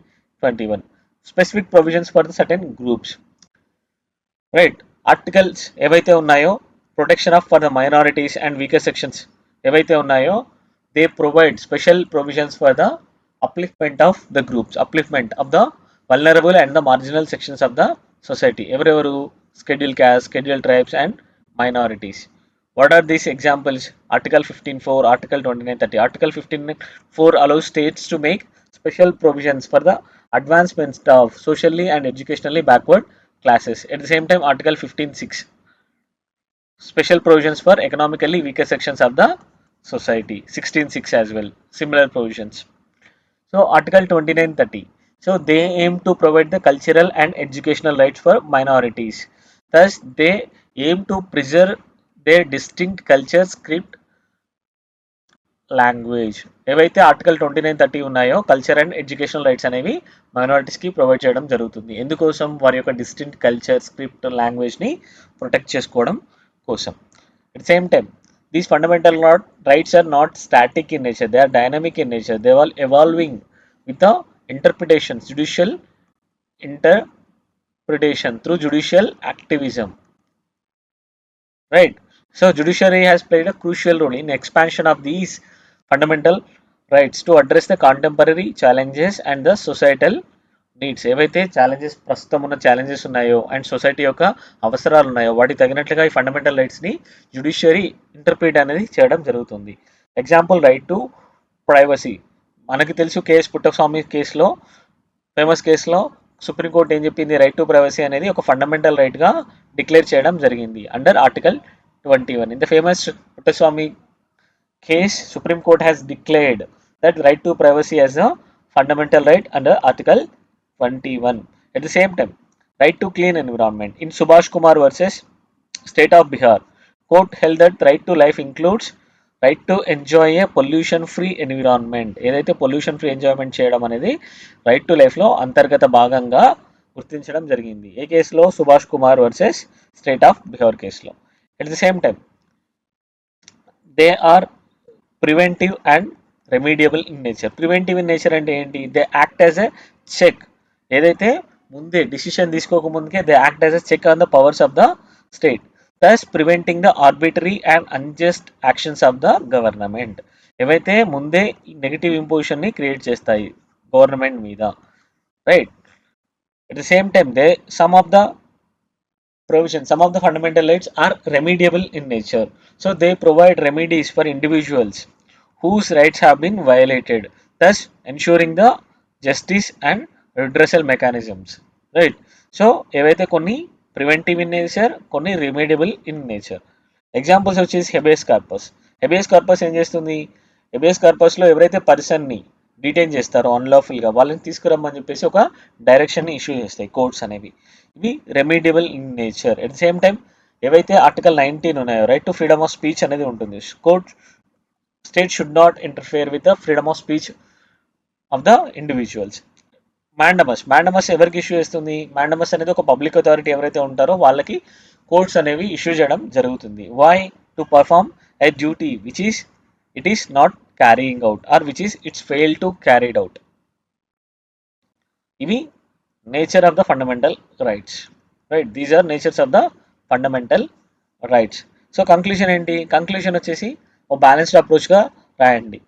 21. Specific provisions for the certain groups, right. Articles ఏవైతే ఉన్నాయో protection of for the minorities and weaker sections ఏవైతే ఉన్నాయో they provide special provisions for the upliftment of the vulnerable and the marginal sections of the society. ఎవరెవరు? scheduled caste, scheduled tribes and minorities. What are these examples? Article 15(4), Article 29(30). Article 15(4) allows states to make special provisions for the advancement of socially and educationally backward classes. At the same time, Article 15(6) special provisions for economically weaker sections of the society. 16(6) as well, similar provisions. So Article 29(30). So they aim to provide the cultural and educational rights for minorities. Thus, they aim to preserve their distinct culture, script, language. ఏవైతే article 29(30) ఉన్నాయో culture and educational rights అనేవి మైనారిటీస్కి provide చేయడం జరుగుతుంది. ఎందుకోసం? వారి యొక్క distinct culture, script, లాంగ్వేజ్ని protect చేసుకోవడం కోసం. At same time these fundamental rights are not static in nature, they are dynamic in nature. They are evolving with the interpretations, judicial interpretation through judicial activism, right. So judiciary has played a crucial role in expansion of these fundamental rights to address the contemporary challenges and the societal needs. ఏవైతే challenges ప్రస్తుతం ఉన్న challenges ఉన్నాయో and society యొక్క అవసరాలు ఉన్నాయో వాటికి తగినట్లుగా ఈ ఫండమెంటల్ రైట్స్ని జ్యుడిషియరీ ఇంటర్ప్రిట్ అనేది చేయడం జరుగుతుంది. Example, right to privacy. మనకి తెలుసు కేఎస్ పుట్టస్వామి కేసులో, ఫేమస్ కేసులో సుప్రీంకోర్టు ఏం చెప్పింది? రైట్ టు ప్రైవసీ అనేది ఒక ఫండమెంటల్ రైట్గా డిక్లేర్ చేయడం జరిగింది under article 21. In the famous Puttaswamy case, Supreme Court has declared that right to privacy as a fundamental right under Article 21. At the same time, right to clean environment. In Subhash Kumar versus State of Bihar, court held that right to life includes right to enjoy a pollution free environment. ఏదైతే pollution free enjoyment చేయడం అనేది right to లైఫ్లో అంతర్గత భాగంగా గుర్తించడం జరిగింది. ఏ కేసులో? Subhash Kumar versus state of Bihar కేసులో. At the same time they are preventive and remediable in nature. Preventive in nature అంటే ఏంటి? They act as a check. ఏదైతే ముందే డిసిషన్ తీసుకోకముందుకే they act as a check on the powers of the state, thus preventing the arbitrary and unjust actions of the government. ఏవైతే ముందే negative imposition ని create చేస్తాయి government మీద, right? At the same time, some of the provisions, some of the fundamental rights are remediable in nature. So they provide remedies for individuals whose rights have been violated, thus ensuring the justice and redressal mechanisms. Right? So ఏవైతే కొన్ని preventive in nature, కొన్ని రిమెడియబుల్ in nature. Examples వచ్చేసి habeas corpus. Habeas corpus ఏం చేస్తుంది? Habeas కార్పస్లో ఎవరైతే పర్సన్ని detain చేస్తారో అన్లాఫుల్గా, వాళ్ళని తీసుకురమ్మని చెప్పేసి ఒక డైరెక్షన్ని ఇష్యూ చేస్తాయి కోర్ట్స్ అనేవి. ఇవి remediable in nature. At the same time ఏవైతే ఆర్టికల్ 19 ఉన్నాయో, right to freedom of speech అనేది ఉంటుంది. State should not interfere with the freedom of speech of the individuals. Mandamus ఎవరికి ఇష్యూ చేస్తుంది? మ్యాండమస్ అనేది ఒక పబ్లిక్ అథారిటీ ఎవరైతే ఉంటారో వాళ్ళకి కోర్ట్స్ అనేవి ఇష్యూ చేయడం జరుగుతుంది. Why? To perform a duty which is it is not carrying out or which is its fail to carried out. ఇవి nature of the fundamental rights, right? These are natures of the fundamental rights. So conclusion ఏంటి? Conclusion వచ్చేసి ఒక balanced అప్రోచ్గా రాయండి.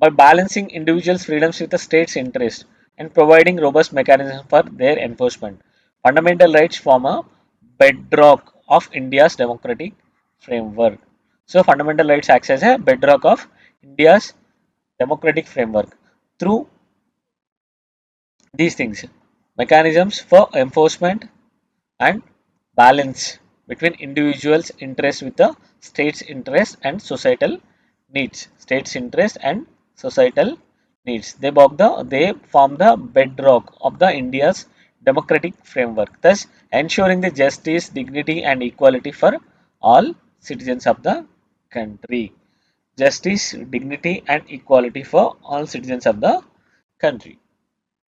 By balancing individuals' freedoms with the state's interest and providing robust mechanisms for their enforcement, fundamental rights form a bedrock of India's democratic framework. So, fundamental rights acts as a bedrock of India's democratic framework through these things: mechanisms for enforcement and balance between individuals' interests with the state's interest and societal needs. State's interest and societal needs. They form the bedrock of the India's democratic framework, thus ensuring the justice, dignity, and equality for all citizens of the country. Justice, dignity, and equality for all citizens of the country.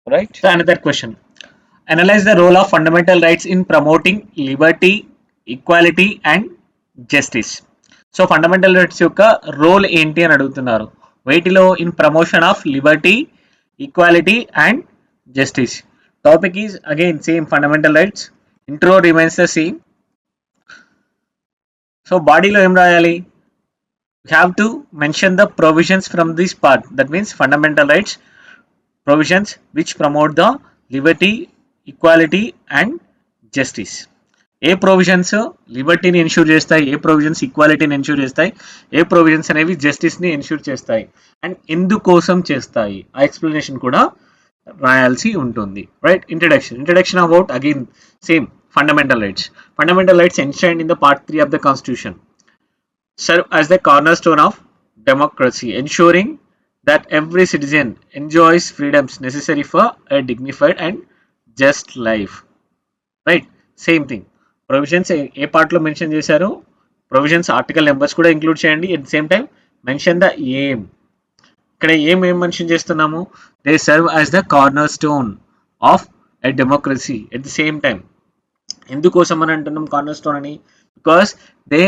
Right? So another question. Analyze the role of fundamental rights in promoting liberty, equality, and justice. So fundamental rights యొక్క role ఏంటి అని అడుగుతున్నారు. వీటిలో in promotion of liberty, equality and justice. Topic is again same, fundamental rights. Intro remains the same. So బాడీలో ఏం రాయాలి? You have to mention the provisions from this part. That means fundamental rights provisions which promote the liberty, equality and justice. ఏ provisions లిబర్టీని ensure చేస్తాయి, ఏ provisions ఈక్వాలిటీని ensure చేస్తాయి, ఏ provisions అనేవి జస్టిస్ని ఎన్ష్యూర్ చేస్తాయి అండ్ ఎందుకోసం చేస్తాయి, ఆ ఎక్స్ప్లెనేషన్ కూడా రాయాల్సి ఉంటుంది. Right? Introduction about again same fundamental rights. Fundamental rights enshrined in the part 3 of the constitution serve as the cornerstone of democracy, ensuring that every citizen enjoys freedoms necessary for a dignified and just life. Right? Same thing. Provisions ఏ పార్ట్లో mention చేశారో provisions article numbers కూడా include చేయండి. At the same time mention the aim. ఇక్కడ ఏం mention చేస్తున్నాము? They serve as the corner stone of a democracy. At the same time ఎందుకోసం అని అంటున్నాం కార్నర్ స్టోన్ అని? Because they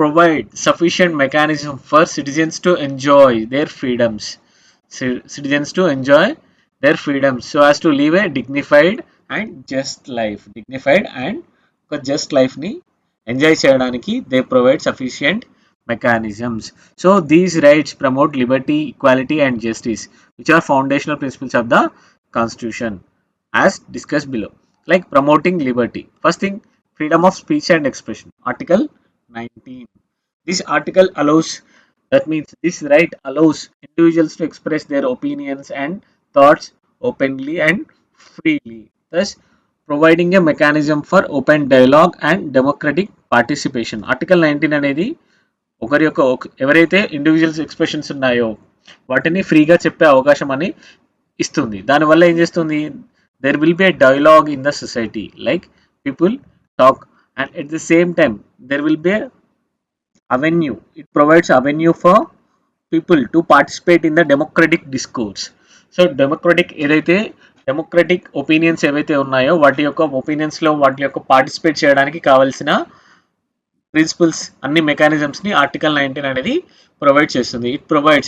provide sufficient mechanism for citizens to enjoy their freedoms. So as to live a dignified and just life. Dignified and ఒక just లైఫ్ని enjoy చేయడానికి they provide sufficient mechanisms. So these rights promote liberty, equality and justice which are foundational principles of the constitution as discuss below. Like promoting liberty. First thing, freedom of speech and expression. Article 19. This article allows, that means this right allows individuals to express their opinions and thoughts openly and freely, thus providing a mechanism for open dialogue and democratic participation. Article 19 అనేది ఎవరైతే individuals expressions ఉన్నాయో వాటిని ఫ్రీగా చెప్పే అవకాశం అని ఇస్తుంది. దానివల్ల ఏం చేస్తుంది, there will be a dialogue in the society, like people talk, and at the same time there will be avenue. It provides avenue for people to participate in the democratic discourse. So democratic ఏదైతే democratic opinions ఏవైతే ఉన్నాయో వాటి యొక్క ఒపీనియన్స్లో వాటి యొక్క participate చేయడానికి కావాల్సిన principles అన్ని మెకానిజమ్స్ని ఆర్టికల్ 19 అనేది ప్రొవైడ్ చేస్తుంది.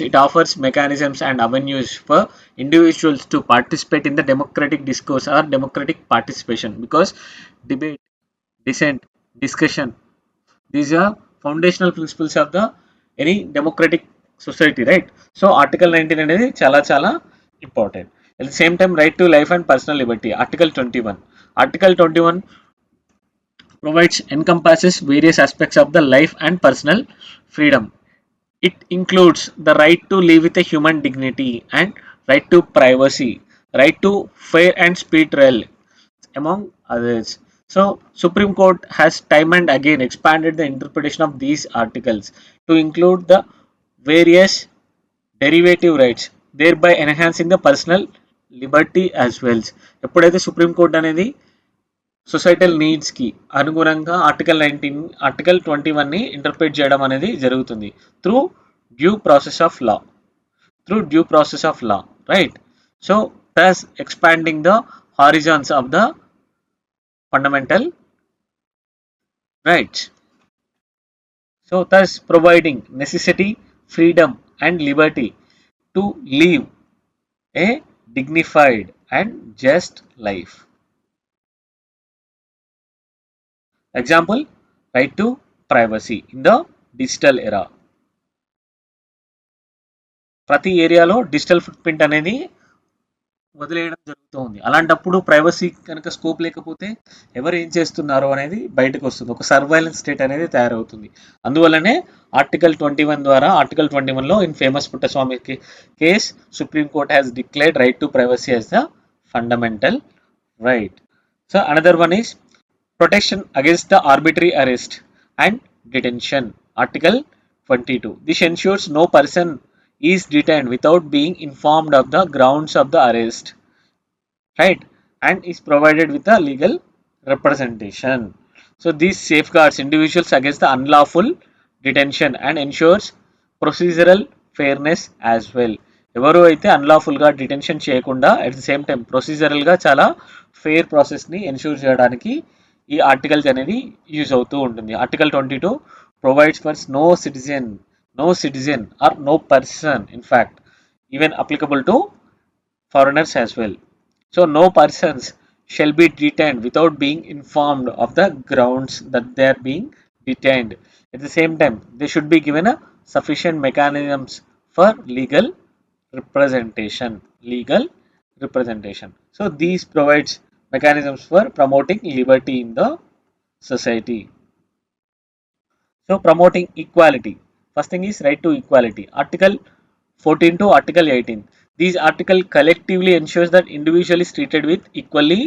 It offers mechanisms and avenues for individuals to participate in the democratic discourse or democratic participation, because debate, dissent, discussion, these are foundational principles of the any democratic society, right? So article 19 అనేది చాలా చాలా important. At the same time, right to life and personal liberty, article 21. Article 21 encompasses various aspects of the life and personal freedom. It includes the right to live with a human dignity and right to privacy, right to fair and speedy trial, among others. So, Supreme Court has time and again expanded the interpretation of these articles to include the various derivative rights, thereby enhancing the personal liberty as well. ఎప్పుడైతే supreme court అనేది societal నీడ్స్కి అనుగుణంగా article 21ని interpret చేయడం అనేది జరుగుతుంది through due process of law, right? So thus expanding the horizons of the fundamental rights. So thus providing necessity, freedom and liberty to live a dignified and just life. Example, right to privacy in the digital era. ప్రతి ఏరియాలో digital foot print అనేది వదిలేయడం జరుగుతుంది. అలాంటప్పుడు privacy కనుక scope లేకపోతే ఎవరు ఏం చేస్తున్నారో అనేది బయటకు వస్తుంది, ఒక సర్వైలెన్స్ స్టేట్ అనేది తయారవుతుంది. అందువల్లనే ఆర్టికల్ 21 ద్వారా ఆర్టికల్ 21లో in famous Puttaswamy case Supreme court has declared right to privacy as the fundamental right. So another one is protection against the arbitrary arrest and detention, article 22. This ensures no person is detained without being informed of the grounds of the arrest, right, and is provided with a legal representation. So these safeguards individuals against the unlawful detention and ensures procedural fairness as well. ఎవరు అయితే అన్లాఫుల్గా detention చేయకుండా at the same time ప్రొసీజరల్గా చాలా fair ప్రాసెస్ని ensure చేయడానికి ఈ articles అనేది use అవుతూ ఉంటుంది. Article 22 provides for no citizen or no person, in fact even applicable to foreigners as well. So no persons shall be detained without being informed of the grounds that they are being detained. At the same time, they should be given a sufficient mechanisms for legal representation. So these provides mechanisms for promoting liberty in the society. So promoting equality. First thing is right to equality. Article 14 to Article 18. These articles collectively ensures that individual is treated with equally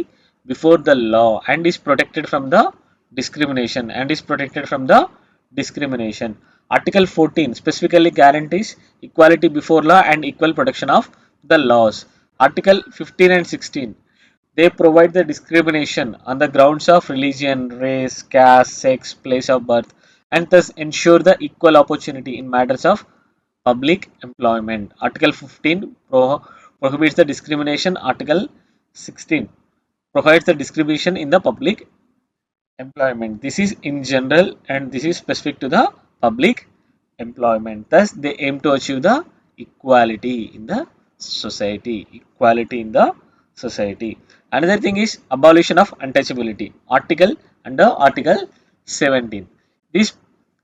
before the law and is protected from the discrimination. Article 14 specifically guarantees equality before law and equal protection of the laws. Article 15 and 16. They provide the discrimination on the grounds of religion, race, caste, sex, place of birth, and thus ensure the equal opportunity in matters of public employment. Article 15 prohibits the discrimination. Article 16 provides the discrimination in the public employment. This is in general and this is specific to the public employment. Thus they aim to achieve the equality in the society. Another thing is abolition of untouchability. Under Article 17. This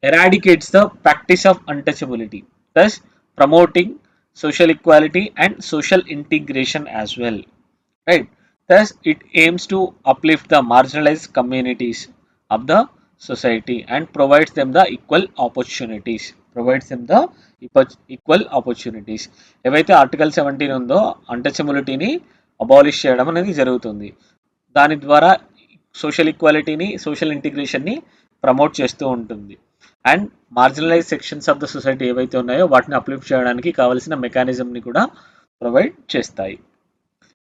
eradicates the practice of untouchability, thus promoting social equality and social integration as well, right? Thus it aims to uplift the marginalized communities of the society and provides them the equal opportunities. ఏవైతే article 17 ఉందో అన్టచబిలిటీని abolish చేయడం అనేది జరుగుతుంది. దాని ద్వారా social ఈక్వాలిటీని, social ఇంటిగ్రేషన్ని promote చేస్తూ ఉంటుంది. And marginalise sections of the society ఏవైతే ఉన్నాయో వాటిని అప్లిఫ్ట్ చేయడానికి కావలసిన మెకానిజంని కూడా ప్రొవైడ్ చేస్తాయి.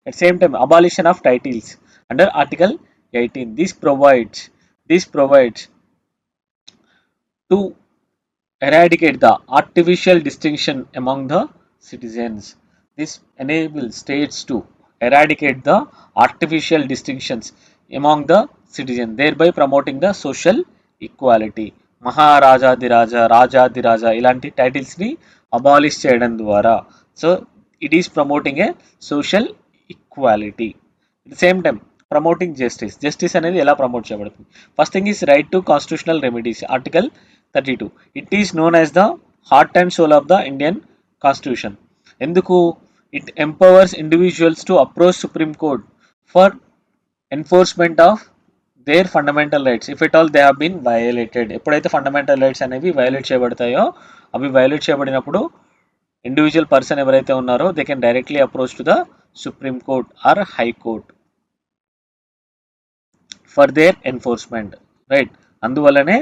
At same time abolition of titles under article 18. This provides to eradicate the artificial distinction among the citizens. This enables states to eradicate the artificial distinctions among the citizens, thereby promoting the social equality. మహారాజాదిరాజా రాజాదిరాజా ఇలాంటి టైటిల్స్ని abolish చేయడం ద్వారా so it is promoting A social equality. At the same time promoting justice అనేది ఎలా promote చేయబడుతుంది? First thing is right to constitutional remedies article 32. It is known as the heart and soul of the Indian Constitution. ఎందుకు? It empowers individuals to approach Supreme Court for enforcement of their fundamental rights if at all they have been violated. ఎప్పుడైతే fundamental rights అనేవి violate చేయబడతాయో అవి violate చేయబడినప్పుడు individual person ఎవరైతే ఉన్నారో they can directly approach to the supreme Court or High Court for their enforcement, right. అందువల్లనే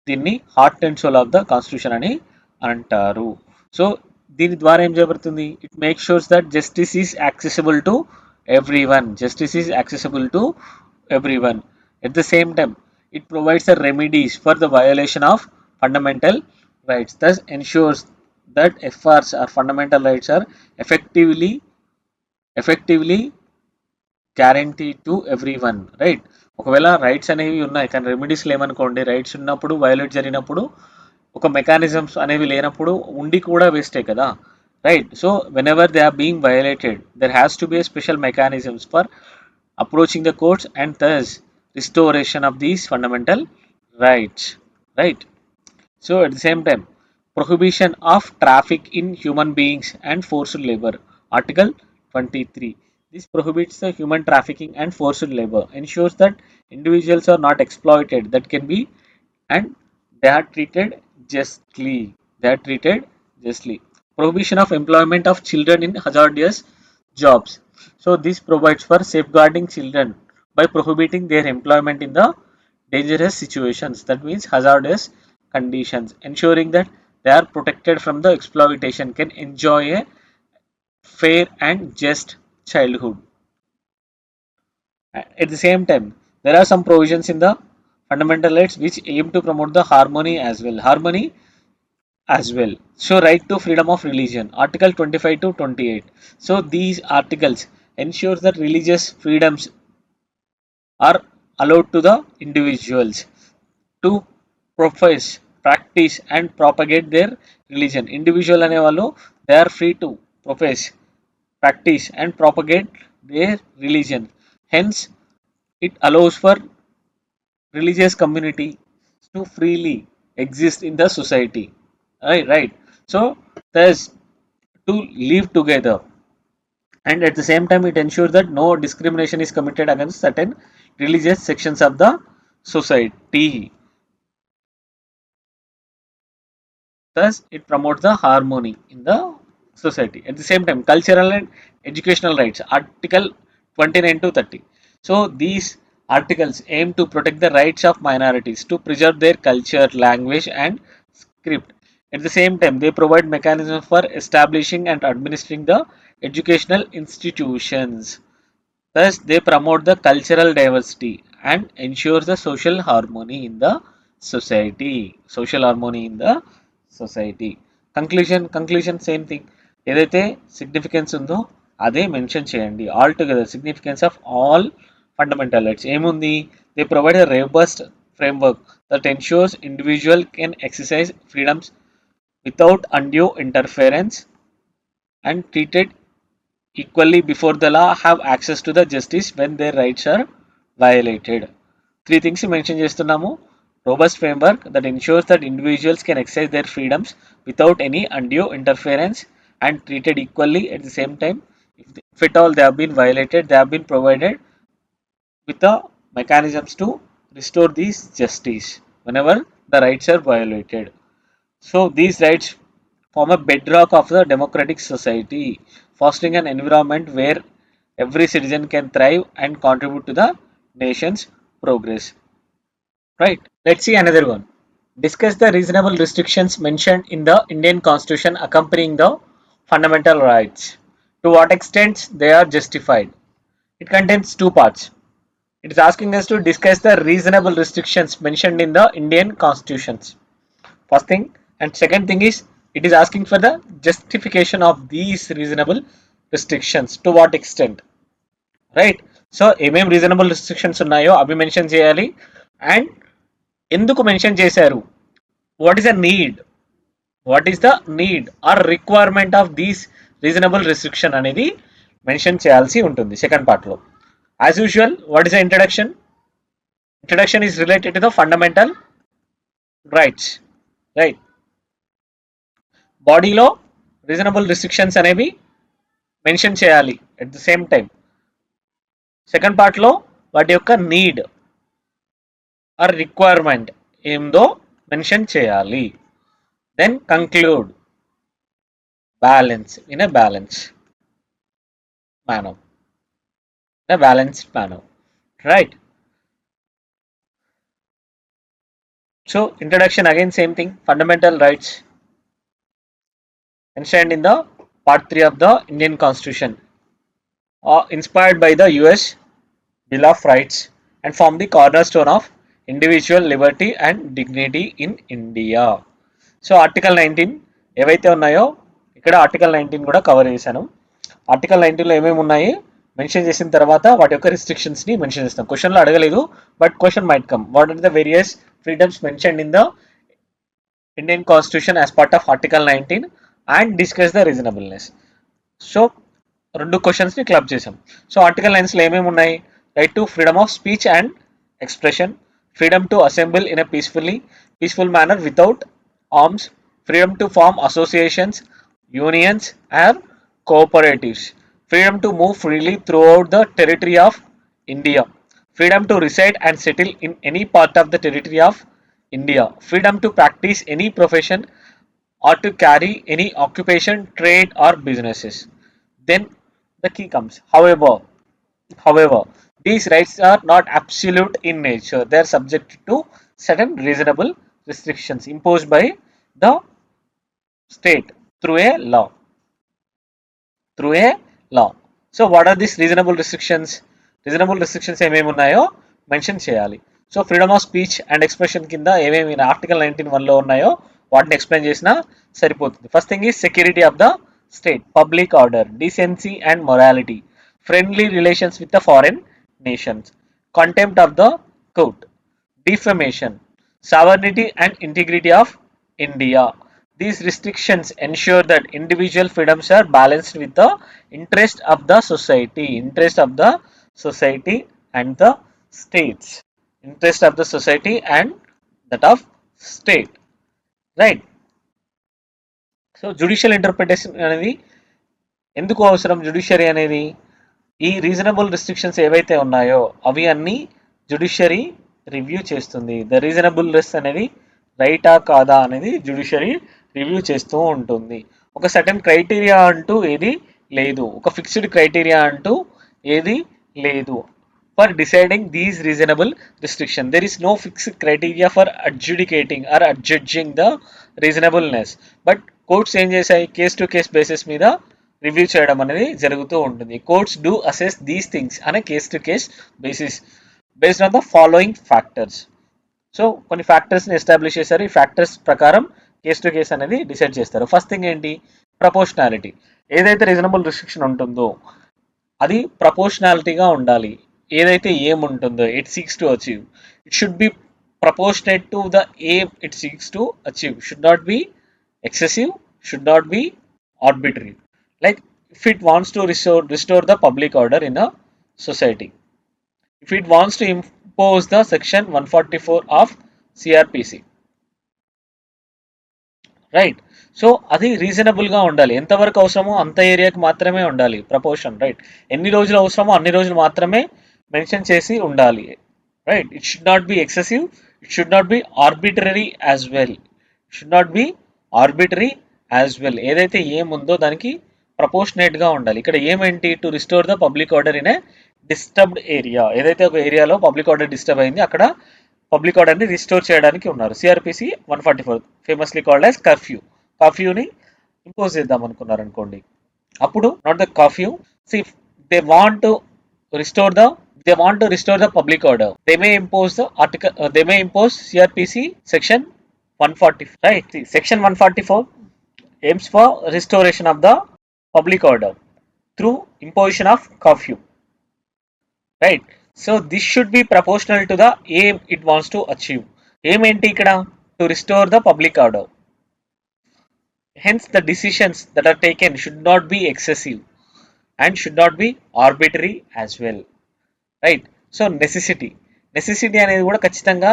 దీన్ని heart and soul of the constitution అని అంటారు. సో దీని ద్వారా ఏం చేయబడుతుంది? It make sures that justice is accessible to everyone. At the same time, it provides the remedies for the violation of fundamental rights, thus ensures that FRs or fundamental rights are effectively guaranteed to everyone, right? ఒకవేళ rights అనేవి ఉన్నాయి కానీ remedies లేమనుకోండి, rights ఉన్నప్పుడు violate జరిగినప్పుడు ఒక mechanisms అనేవి లేనప్పుడు ఉండి కూడా వేస్టే కదా, right. So whenever they are being violated there has to be a special mechanisms for approaching the courts and thus restoration of these fundamental rights, right. So at the same time, prohibition of traffic in human beings and forced labor, article 23. This prohibits the human trafficking and forced labor, ensures that individuals are not exploited, that can be, and they are treated justly. Prohibition of employment of children in hazardous jobs. So this provides for safeguarding children by prohibiting their employment in the dangerous situations, that means hazardous conditions, ensuring that they are protected from the exploitation, can enjoy a fair and just childhood. At the same time, there are some provisions in the fundamental rights which aim to promote the harmony as well. So right to freedom of religion, article 25 to 28. So these articles ensures that religious freedoms are allowed to the individuals to profess, practice and propagate their religion. Individual అనే వాళ్ళు they are free to profess, practice and propagate their religion. Hence, it allows for religious community to freely exist in the society. Right. So, thus to live together, and at the same time it ensures that no discrimination is committed against certain religious sections of the society. Thus it promotes the harmony in the society. At the same time, cultural and educational rights, article 29 to 30. So these articles aim to protect the rights of minorities to preserve their culture, language and script. At the same time, they provide mechanisms for establishing and administering the educational institutions. Thus, they promote the cultural diversity and ensure the social harmony in the society. Conclusion same thing. ఏదైతే significance ఉందో అదే mention చేయండి. All together significance of all fundamental rights ఏముంది? They provide a robust framework that ensures individual can exercise freedoms without undue interference and treated equally before the law, have access to the justice when their rights are violated. Three things mention చేస్తున్నాము. Robust framework that ensures that individuals can exercise their freedoms without any undue interference and treated equally. At the same time, if at all they have been violated, they have been provided with the mechanisms to restore this justice whenever the rights are violated. So these rights form a bedrock of the democratic society, fostering an environment where every citizen can thrive and contribute to the nation's progress. Right. Let's see another one. Discuss the reasonable restrictions mentioned in the Indian Constitution accompanying the fundamental rights. To what extent they are justified. It contains two parts. It is asking us to discuss the reasonable restrictions mentioned in the Indian constitutions. First thing, and second thing is it is asking for the justification of these reasonable restrictions. To what extent, right? సో ఏమేం reasonable restrictions ఉన్నాయో అవి mention చేయాలి and ఎందుకు mention చేశారు, what is the need, what is the need or requirement of these reasonable restriction అనేది mention చేయాల్సి ఉంటుంది సెకండ్ పార్ట్లో. As usual what is the introduction, introduction is related to the fundamental rights, right. బాడీలో reasonable restrictions అనేవి mention చేయాలి. At the same time second పార్ట్లో వాటి యొక్క నీడ్ ఆర్ రిక్వైర్మెంట్ ఏందో మెన్షన్ చేయాలి. Then conclude balance in a balance manner, in a balanced manner, right? So introduction again same thing, fundamental rights mentioned in the part 3 of the Indian Constitution, inspired by the US Bill of Rights and form the cornerstone of individual liberty and dignity in India. So article 19 ఏవైతే ఉన్నాయో ఇక్కడ article 19 కూడా cover చేశాను. Article 19లో ఏమేమి ఉన్నాయి mention చేసిన తర్వాత వాటి యొక్క రిస్ట్రిక్షన్స్ని మెన్షన్ చేస్తాం. క్వశ్చన్లో అడగలేదు but question might come, what are the various freedoms mentioned in the Indian constitution as part of article 19 and discuss the reasonableness. So రెండు క్వశ్చన్స్ని క్లబ్ చేసాం. సో ఆర్టికల్ 9లో ఏమేమి ఉన్నాయి, right to freedom of speech and expression, freedom to assemble in a peaceful manner without arms, freedom to form associations, unions or cooperatives, freedom to move freely throughout the territory of India, freedom to reside and settle in any part of the territory of India, freedom to practice any profession or to carry any occupation, trade or businesses. Then the key comes, however, these rights are not absolute in nature. They are subject to certain reasonable restrictions imposed by the state through a law. So what are these reasonable restrictions? Reasonable restrictions ఏమేమి ఉన్నాయో mention చేయాలి. So freedom of speech and expression కింద ఏమేమి article 19(1) ఉన్నాయో వాటిని explain చేసినా సరిపోతుంది. First thing is security of the state, public order, decency and morality, friendly relations with the foreign nations, contempt of the court, defamation, sovereignty and integrity of India. These restrictions ensure that individual freedoms are balanced with the interest of the society and the states, interest of the society and that of state, right? So judicial interpretation అనేది ఎందుకు అవసరం, judiciary అనేది ఈ reasonable restrictions ఏవైతే ఉన్నాయో అవి అన్నీ judiciary review చేస్తుంది. ద రీజనబుల్నెస్ అనేది రైటా కాదా అనేది జ్యుడిషియరీ రివ్యూ చేస్తూ ఉంటుంది. ఒక సర్టెన్ క్రైటీరియా అంటూ ఏది లేదు, ఒక ఫిక్స్డ్ క్రైటీరియా అంటూ ఏది లేదు for deciding these reasonable restriction. There is no fixed criteria for adjudicating or adjudging the reasonableness. But courts ఏం చేశాయి, కేస్ టు కేస్ బేసిస్ మీద రివ్యూ చేయడం అనేది జరుగుతూ ఉంటుంది. Courts do assess these things అనే case to case basis based on the following factors. So కొన్ని ఫ్యాక్టర్స్ని ఎస్టాబ్లిష్ చేశారు, ఈ ఫ్యాక్టర్స్ ప్రకారం కేస్ టు కేస్ అనేది డిసైడ్ చేస్తారు. ఫస్ట్ థింగ్ ఏంటి, ప్రపోర్షనాలిటీ. ఏదైతే రీజనబుల్ రిస్ట్రిక్షన్ ఉంటుందో అది ప్రపోర్షనాలిటీగా ఉండాలి. ఏదైతే ఎయిమ్ ఉంటుందో it seeks to achieve, it should be proportionate to the aim it seeks to achieve, should not B excessive, should not be arbitrary. Like if it wants to restore the public order in a society, if it wants to impose the section 144 of CRPC, right. So అది రీజనబుల్గా ఉండాలి, ఎంతవరకు అవసరమో అంత ఏరియాకి మాత్రమే ఉండాలి proportion, right. ఎన్ని రోజులు అవసరమో అన్ని రోజులు మాత్రమే మెన్షన్ చేసి ఉండాలి, right. It should not be excessive, it should not be arbitrary as well, should not be arbitrary as well. ఏదైతే ఏముందో దానికి ప్రపోర్షనేట్గా ఉండాలి. ఇక్కడ ఏమేంటి, to restore the public order in a disturbed area. ఏదైతే ఒక ఏరియాలో పబ్లిక్ ఆర్డర్ డిస్టర్బ్ అయింది అక్కడ పబ్లిక్ ఆర్డర్ని రిస్టోర్ చేయడానికి ఉన్నారు. సిఆర్పిసి 144 ఫేమస్లీ కాల్డ్ యాజ్ కర్ఫ్యూని ఇంపోజ్ చేద్దాం అనుకున్నారు అనుకోండి. అప్పుడు not the curfew, see they want to restore the public order. They may impose the article. They may impose CRPC section 140. Right. See, section 144 aims for restoration of the public order through imposition of curfew. Right. So this should be proportional to the aim it wants to achieve. Aim enti ikkada to restore the public order. Hence, the decisions that are taken should not be excessive and should not be arbitrary as well. Right. So necessity అనేది కూడా ఖచ్చితంగా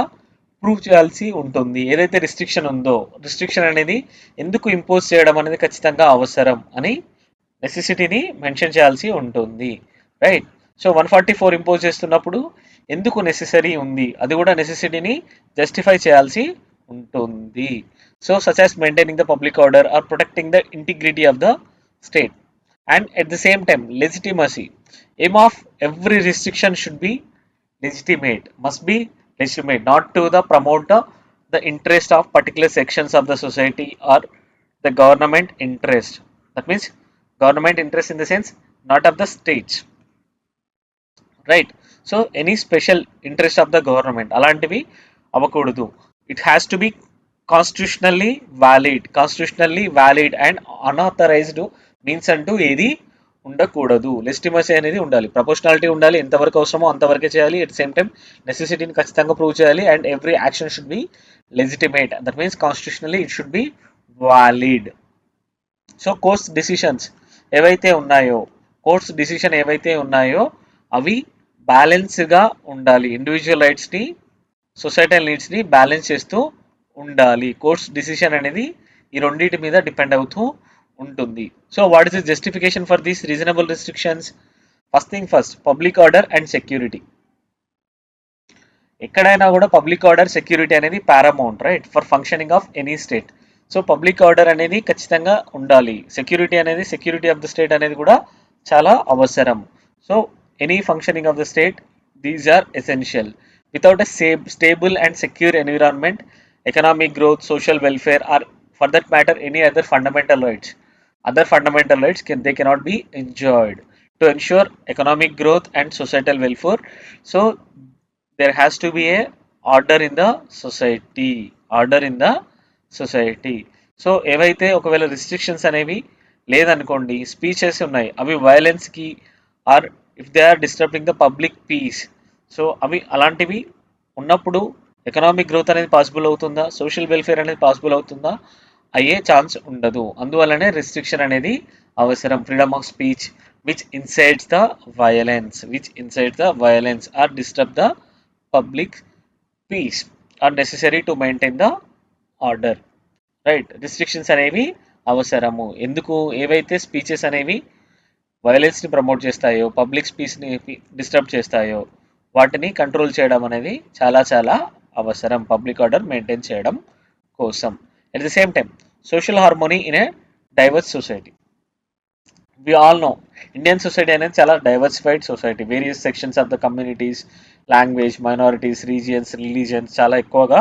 prove చేయాల్సి ఉంటుంది. ఏదైతే restriction ఉందో, restriction అనేది ఎందుకు impose చేయడం అనేది ఖచ్చితంగా అవసరం అని నెసెసిటీని మెన్షన్ చేయాల్సి ఉంటుంది. రైట్. సో 144 ఇంపోజ్ చేస్తున్నప్పుడు ఎందుకు నెసెసరీ ఉంది, అది కూడా నెసెసిటీని జస్టిఫై చేయాల్సి ఉంటుంది. So such as maintaining the public order or protecting the integrity of the state. And at the same time, legitimacy. Aim of every restriction should be legitimate, must be legitimate, not to promote the interest of particular sections of the society or the government interest. That means government interest in the sense not of the states. Right. So any special interest of the government alantivi avakudadu. It has to be constitutionally valid and unauthorized means అంటూ ఏది ఉండకూడదు. Legitimacy అనేది ఉండాలి, proportionality ఉండాలి, ఎంతవరకు అవసరమో అంతవరకే చేయాలి. ఎట్ సేమ్ టైం నెసెసిటీని ఖచ్చితంగా ప్రూవ్ చేయాలి. And every action should be legitimate. That means constitutionally it should be valid. So courts decision ఏవైతే ఉన్నాయో అవి బ్యాలెన్స్గా ఉండాలి. ఇండివిజువల్ రైట్స్ని, సొసైటల్ నీడ్స్ని బ్యాలెన్స్ చేస్తూ ఉండాలి. కోర్ట్స్ డిసిషన్ అనేది ఈ రెండింటి మీద డిపెండ్ అవుతూ ఉంటుంది. So what is the justification for these reasonable restrictions? First thing first, public order and security. ఎక్కడైనా కూడా పబ్లిక్ ఆర్డర్, సెక్యూరిటీ అనేది Paramount, right, for functioning of any state. So public order అనేది ఖచ్చితంగా ఉండాలి. సెక్యూరిటీ ఆఫ్ ద స్టేట్ అనేది కూడా చాలా అవసరం. So any functioning of the state, these are essential. Without a stable and secure environment, economic growth, social welfare or for that matter any other fundamental rights they cannot be enjoyed. To ensure economic growth and societal welfare, so there has to be a order in the society. So ఏవైతే ఒకవేళ restrictions అనేవి లేదనుకోండి, speeches ఉన్నాయి, అవి వైలెన్స్కి or if they are disturbing the public peace, so అవి అలాంటివి ఉన్నప్పుడు ఎకనామిక్ గ్రోత్ అనేది పాసిబుల్ అవుతుందా, సోషల్ వెల్ఫేర్ అనేది పాసిబుల్ అవుతుందా, అయ్యే ఛాన్స్ ఉండదు. అందువల్లనే రిస్ట్రిక్షన్ అనేది అవసరం. Freedom of speech which incites the violence or disturb the public peace are necessary to maintain the order. Right. Restrictions అనేవి అవసరము. ఎందుకు? ఏవైతే స్పీచెస్ అనేవి వయలెన్స్ని ప్రమోట్ చేస్తాయో, పబ్లిక్ స్పీచ్ని డిస్టర్బ్ చేస్తాయో వాటిని కంట్రోల్ చేయడం అనేది చాలా చాలా అవసరం పబ్లిక్ ఆర్డర్ మెయింటైన్ చేయడం కోసం. At the same time, social harmony in a diverse society. We all know Indian society అనేది చాలా diversified society. Various sections of the communities, language, minorities, religions చాలా ఎక్కువగా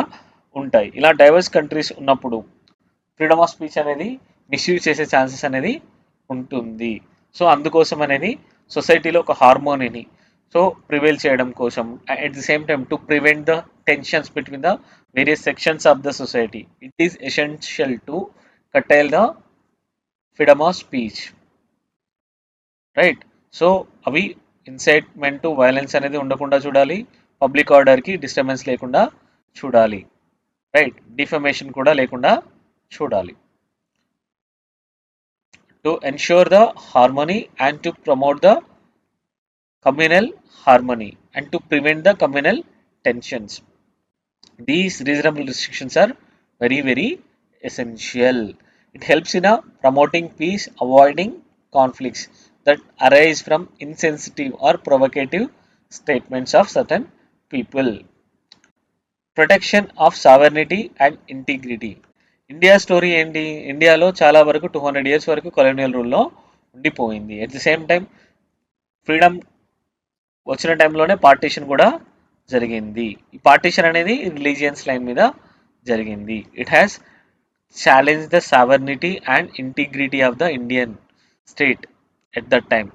ఉంటాయి. ఇలా డైవర్స్ కంట్రీస్ ఉన్నప్పుడు ఫ్రీడమ్ ఆఫ్ స్పీచ్ అనేది మిస్యూజ్ చేసే chances అనేది ఉంటుంది. సో అందుకోసం అనేది సొసైటీలో ఒక హార్మోనీని సో ప్రివైల్ చేయడం కోసం, at the same time to prevent the tensions between the various sections of the society, it is essential to curtail the freedom of speech. Right. So అవి ఇన్సైట్మెంట్ టు వైలెన్స్ అనేది ఉండకుండా చూడాలి, public ఆర్డర్కి disturbance లేకుండా చూడాలి, right, defamation కూడా లేకుండా చూడాలి. To ensure the harmony and to promote the communal harmony and to prevent the communal tensions. These reasonable restrictions are very, very essential. It helps in promoting peace, avoiding conflicts that arise from insensitive or provocative statements of certain people. Protection of sovereignty and integrity. India story ఏంటి? ఇండియాలో చాలా వరకు 200 years వరకు colonial రూల్లో ఉండిపోయింది. At the same time freedom వచ్చిన టైంలోనే partition కూడా జరిగింది. ఈ పార్టీషన్ అనేది రిలీజియన్స్ లైన్ మీద జరిగింది. It has challenge the sovereignty and integrity of the Indian state at that time,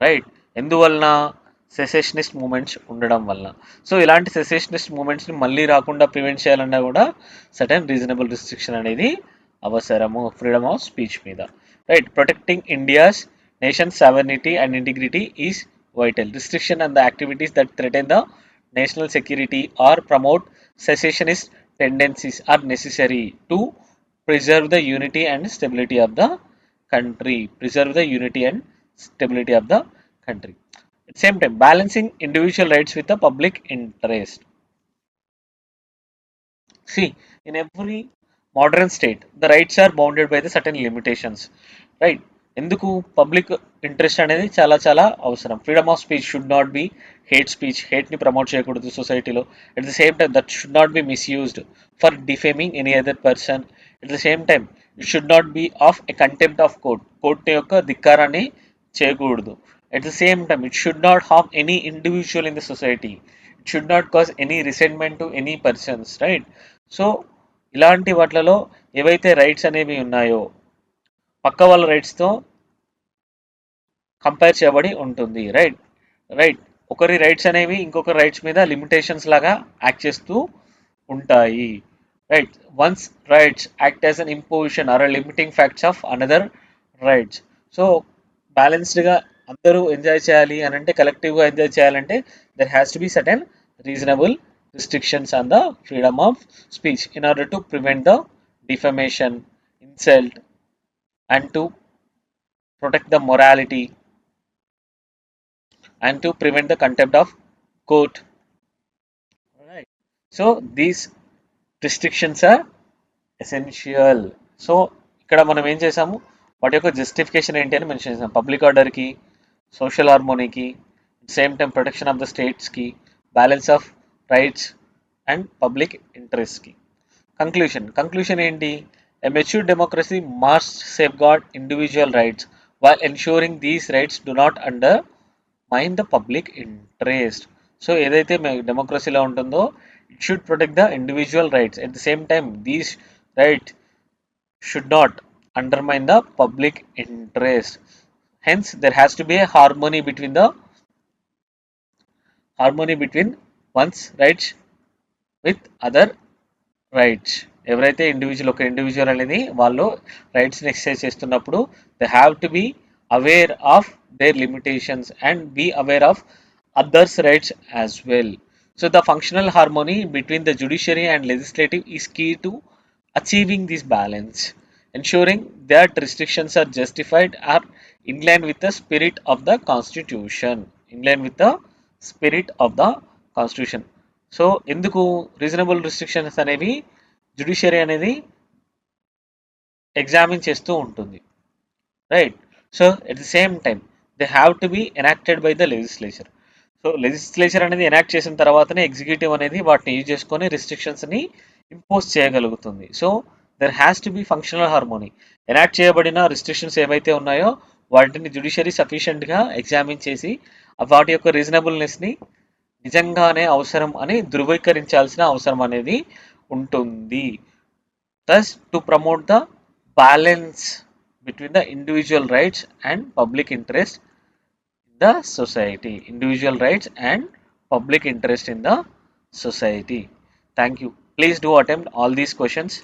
right? ఎందువలన? సెసెషనిస్ట్ మూమెంట్స్ ఉండడం వల్ల. సో ఇలాంటి సెసెషనిస్ట్ మూమెంట్స్ని మళ్ళీ రాకుండా ప్రివెంట్ చేయాలన్నా కూడా సర్టెన్ రీజనబుల్ రిస్ట్రిక్షన్ అనేది అవసరము ఫ్రీడమ్ ఆఫ్ స్పీచ్ మీద, right? Protecting India's nation sovereignty and integrity is vital. Restriction on the activities that threaten the national security or promote secessionist tendencies are necessary to preserve the unity and stability of the country. Preserve the unity and stability of the country. At the same time, balancing individual rights with the public interest. See, in every modern state, the rights are bounded by the certain limitations, right? ఎందుకు? Public interest అనేది చాలా చాలా అవసరం. Freedom of speech should not be hate speech, హేట్ని promote చేయకూడదు సొసైటీలో. At the same time that should not be misused for defaming any other person. At the same time it should not be of a contempt of court, court యొక్క ధిక్కారాన్ని చేయకూడదు. At the same time it should not harm any individual in the society, it should not cause any resentment to any persons, right? So ఇలాంటి వాటిలలో ఏవైతే rights అనేవి ఉన్నాయో పక్క వాళ్ళ రైట్స్తో కంపేర్ చేయబడి ఉంటుంది, రైట్? రైట్, ఒకరి రైట్స్ అనేవి ఇంకొకరి రైట్స్ మీద లిమిటేషన్స్ లాగా యాక్ట్ చేస్తూ ఉంటాయి, right? Once rights act as an imposition or limiting facts of another rights. So బ్యాలెన్స్డ్గా అందరూ ఎంజాయ్ చేయాలి అని అంటే, కలెక్టివ్గా ఎంజాయ్ చేయాలంటే there has to be certain reasonable restrictions on the freedom of speech in order to prevent the defamation, insult, and to protect the morality and to prevent the contempt of court. Right. So these restrictions are essential. So ఇక్కడ మనం ఏం చేసాము, వాటి యొక్క justification ఏంటి అని mention చేసాం. Public ఆర్డర్కి, సోషల్ హార్మోనీకి, same time protection of the స్టేట్స్కి, balance of rights and public ఇంట్రెస్ట్కి. కంక్లూషన్ ఏంటి? A mature democracy must safeguard individual rights while ensuring these rights do not undermine the public interest. So ఏదైతే డెమోక్రసీలో ఉంటుందో it should protect the individual rights. At the same time these right should not undermine the public interest. Hence, there has to be a harmony between one's rights with other rights. ఎవరైతే ఒక individual అనేది వాళ్ళు రైట్స్ని exercise చేస్తున్నప్పుడు they have to be aware of their limitations and be aware of others rights as well. So the functional harmony between the judiciary and legislative is key to achieving this balance, ensuring that restrictions are justified are in line with the spirit of the constitution. So ఎందుకు reasonable restrictions అనేవి judiciary అనేది examine చేస్తూ ఉంటుంది, right? So at the same time they have to be enacted by the legislature. So legislature అనేది enact చేసిన తర్వాతనే executive అనేది వాటిని యూజ్ చేసుకొని రిస్ట్రిక్షన్స్ని ఇంపోజ్ చేయగలుగుతుంది. So there has to be functional harmony. Enact చేయబడిన రిస్ట్రిక్షన్స్ ఏవైతే ఉన్నాయో వాటిని జ్యుడిషియరీ సఫిషియెంట్గా ఎగ్జామిన్ చేసి వాటి యొక్క రీజనబుల్నెస్ని నిజంగానే అవసరం అని ధృవీకరించాల్సిన అవసరం అనేది ఉంటుంది. thus to promote the balance between the individual rights and public interest in the society. Thank you. Please do attempt all these questions.